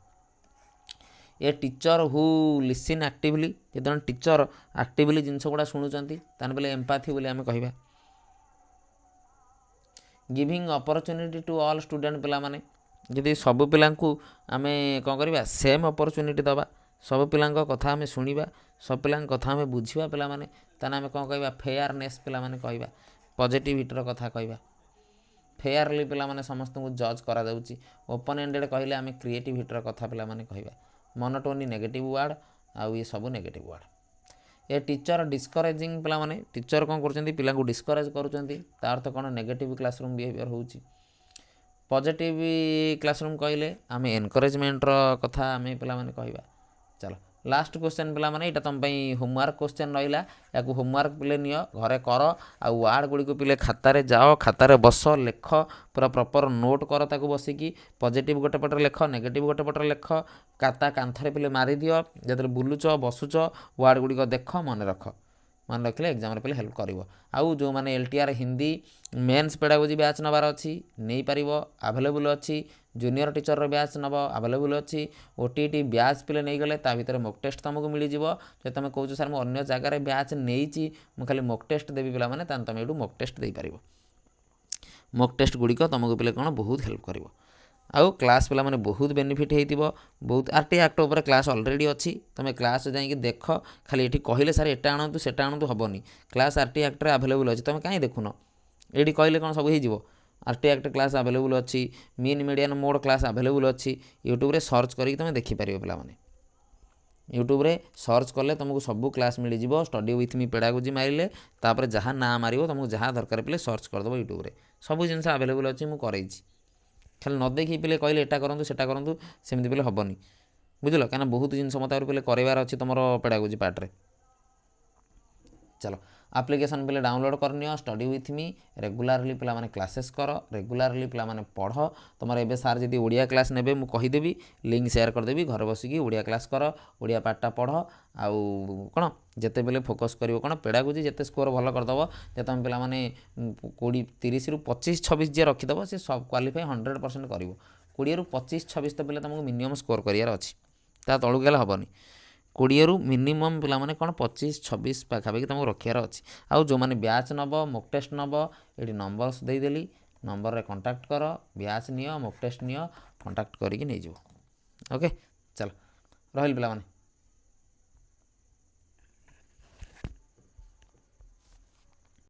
A teacher who listen actively, ଯେତେବେଳେ ଟିଚର୍ ଆକ୍ଟିଭଲି ଜିନିଷ ଗୁଡ଼ା ଶୁଣୁଛନ୍ତି ତାହେଲେ ପିଲେ ଏମ୍ପାଥି ବୋଲି ଆମେ କହିବା। Giving opportunity to all student, ପିଲାମାନେ ଯଦି ସବୁ ପିଲାଙ୍କୁ ଆମେ କ'ଣ କରିବା? ସେମ୍ ଅପରଚ୍ୟୁନିଟି ଦେବା, ସବୁ ପିଲାଙ୍କ କଥା ଆମେ ଶୁଣିବା, ସବୁ ପିଲାଙ୍କ କଥା ଆମେ ବୁଝିବା ପିଲାମାନେ, ତାହେଲେ ଆମେ କ'ଣ କହିବା? ଫେୟାରନେସ୍ ପିଲାମାନେ କହିବା, ପଜିଟିଭିଟିର କଥା କହିବା। ଫେୟାରଲି ପିଲାମାନେ ସମସ୍ତଙ୍କୁ ଜଜ୍ କରାଯାଉଛି। ଓପନ୍ ଏଣ୍ଡେଡ଼ କହିଲେ ଆମେ କ୍ରିଏଟିଭିଟିର କଥା ପିଲାମାନେ କହିବା। ମୋନୋଟୋନି ନେଗେଟିଭ୍ ୱାର୍ଡ଼, ଆଉ ଇଏ ସବୁ ନେଗେଟିଭ୍ ୱାର୍ଡ଼। ଏ ଟିଚର୍ ଡିସ୍କରେଜିଂ, ପିଲାମାନେ ଟିଚର୍ କ'ଣ କରୁଛନ୍ତି? ପିଲାଙ୍କୁ ଡିସ୍କରେଜ୍ କରୁଛନ୍ତି, ତା ଅର୍ଥ କ'ଣ? ନେଗେଟିଭ୍ କ୍ଲାସରୁମ୍ ବିହେଭିଅର୍ ହେଉଛି। ପଜିଟିଭ୍ କ୍ଲାସରୁମ୍ କହିଲେ ଆମେ ଏନକରେଜମେଣ୍ଟର କଥା ଆମେ ପିଲାମାନେ କହିବା। ଚାଲ ଲାଷ୍ଟ କ୍ୱେଶ୍ଚନ୍ ପିଲାମାନେ, ଏଇଟା ତୁମ ପାଇଁ ହୋମୱାର୍କ କ୍ୱେଶ୍ଚନ୍ ରହିଲା, ୟାକୁ ହୋମୱାର୍କ ପିଲେ ନିଅ, ଘରେ କର, ଆଉ ୱାର୍ଡ଼ ଗୁଡ଼ିକୁ ପିଲେ ଖାତାରେ ଯାଅ, ଖାତାରେ ବସ, ଲେଖ, ପୁରା ପ୍ରପର୍ ନୋଟ୍ କର ତାକୁ ବସିକି। ପଜିଟିଭ୍ ଗୋଟେ ପଟରେ ଲେଖ, ନେଗେଟିଭ୍ ଗୋଟେ ପଟରେ ଲେଖ, ଖାତା କାନ୍ଥରେ ପିଲେ ମାରିଦିଅ, ଯେତେବେଳେ ବୁଲୁଛ ବସୁଛ ୱାର୍ଡ଼ ଗୁଡ଼ିକ ଦେଖ, ମନେ ରଖ। ମନେ ରଖିଲେ ଏକ୍ଜାମ୍ରେ ପିଲେ ହେଲ୍ପ କରିବ। ଆଉ ଯେଉଁମାନେ LTR Hindi mains pedagogy batch ନେବାର ଅଛି ନେଇପାରିବ, ଆଭେଲେବୁଲ୍ ଅଛି। ଜୁନିୟର ଟିଚର୍ର ବ୍ୟାଚ୍ ନେବ, ଆଭେଲେବୁଲ୍ ଅଛି। OTT ବ୍ୟାଚ୍ ପିଲେ ନେଇଗଲେ ତା ଭିତରେ ମକ୍ ଟେଷ୍ଟ ତୁମକୁ ମିଳିଯିବ। ଯଦି ତୁମେ କହୁଛ ସାର୍ ମୁଁ ଅନ୍ୟ ଜାଗାରେ ବ୍ୟାଚ୍ ନେଇଛି, ମୁଁ ଖାଲି ମକ୍ ଟେଷ୍ଟ ଦେବି ପିଲାମାନେ, ତାହେଲେ ତୁମେ ଏଇଠୁ ମକ୍ ଟେଷ୍ଟ ଦେଇପାରିବ। ମକ୍ ଟେଷ୍ଟ ଗୁଡ଼ିକ ତୁମକୁ ପିଲେ କ'ଣ ବହୁତ ହେଲ୍ପ କରିବ। ଆଉ କ୍ଲାସ୍ ପିଲାମାନେ ବହୁତ ବେନିଫିଟ୍ ହେଇଥିବ। ବହୁତ RT ଆକ୍ଟ ଉପରେ କ୍ଲାସ୍ ଅଲରେଡ଼ି ଅଛି, ତୁମେ କ୍ଲାସ୍ ଯାଇକି ଦେଖ। ଖାଲି ଏଠି କହିଲେ ସାର୍ ଏଟା ଆଣନ୍ତୁ ସେଟା ଆଣନ୍ତୁ ହେବନି, କ୍ଲାସ୍ RT ଆକ୍ଟରେ ଆଭେଲେବୁଲ୍ ଅଛି, ତୁମେ କାହିଁ ଦେଖୁନ? ଏଇଠି କହିଲେ କ'ଣ ସବୁ ହେଇଯିବ? RT ଆକ୍ଟ କ୍ଲାସ୍ ଆଭେଲେବୁଲ୍ ଅଛି, mean median mode class available ଅଛି। ୟୁଟ୍ୟୁବରେ ସର୍ଚ୍ଚ କରିକି ତୁମେ ଦେଖିପାରିବ ପିଲାମାନେ। ୟୁଟ୍ୟୁବରେ ସର୍ଚ୍ଚ କଲେ ତୁମକୁ ସବୁ କ୍ଲାସ୍ ମିଳିଯିବ। ଷ୍ଟଡି ୱିଥ୍ ମି ପେଡ଼ାଗୋଜି ମାରିଲେ ତାପରେ ଯାହା ନାଁ ମାରିବ, ତୁମକୁ ଯାହା ଦରକାର ପିଲେ ସର୍ଚ୍ଚ କରିଦେବ ୟୁଟ୍ୟୁବରେ, ସବୁ ଜିନିଷ ଆଭେଲେବୁଲ୍ ଅଛି, ମୁଁ କରେଇଛି। ଖାଲି ନ ଦେଖି ପିଲେ କହିଲେ ଏଟା କରନ୍ତୁ ସେଟା କରନ୍ତୁ, ସେମିତି ପିଲେ ହେବନି, ବୁଝିଲ? କାହିଁକିନା ବହୁତ ଜିନିଷ ମୋତେ ଆହୁରି ପିଲେ କରାଇବାର ଅଛି ତୁମର ପେଡ଼ାଗୋଜି ପାର୍ଟରେ। ଚାଲ ଆପ୍ଲିକେସନ୍ ପିଲେ ଡାଉନଲୋଡ଼ କରିନିଅ, ଷ୍ଟଡି ୱିଥ୍ ମି ରେଗୁଲାରଲି ପିଲାମାନେ କ୍ଲାसेସ୍ କର, ରେଗୁଲାରଲି ପିଲାମାନେ ପଢ଼। ତୁମର ଏବେ ସାର୍ ଯଦି ଓଡ଼ିଆ କ୍ଲାସ୍ ନେବେ ମୁଁ କହିଦେବି, ଲିଙ୍କ୍ ସେୟାର କରିଦେବି, ଘରେ ବସିକି ଓଡ଼ିଆ କ୍ଲାସ୍ କର, ଓଡ଼ିଆ ପାର୍ଟଟା ପଢ଼। ଆଉ କ'ଣ ଯେତେବେଳେ ଫୋକସ୍ କରିବ କ'ଣ ପେଡ଼ାଗୋଜି ଯେତେ ସ୍କୋର୍ ଭଲ କରିଦେବ, ଯେ ତୁମେ ପିଲାମାନେ 30ରୁ 25 26 ଯିଏ ରଖିଦେବ ସେ ସବୁ କ୍ୱାଲିଫାଏ 100% କରିବ। 20ରୁ 25 26 ତ ପିଲା ତୁମକୁ ମିନିମମ୍ ସ୍କୋର୍ କରିବାର ଅଛି, ତା ତଳକୁ ଗଲେ ହେବନି। 20ରୁ ମିନିମମ୍ ପିଲାମାନେ କ'ଣ 25 26 ପାଖାପାଖି ତୁମକୁ ରଖିବାର ଅଛି। ଆଉ ଯେଉଁମାନେ ବ୍ୟାଚ୍ ନେବ, ମକ୍ ଟେଷ୍ଟ ନେବ, ଏଠି ନମ୍ବର ଦେଇଦେଲି, ନମ୍ବରରେ କଣ୍ଟାକ୍ଟ କର, ବ୍ୟାଚ୍ ନିଅ, ମକ୍ ଟେଷ୍ଟ ନିଅ, କଣ୍ଟାକ୍ଟ କରିକି ନେଇଯିବ। ଓକେ, ଚାଲ ରହିଲି ପିଲାମାନେ।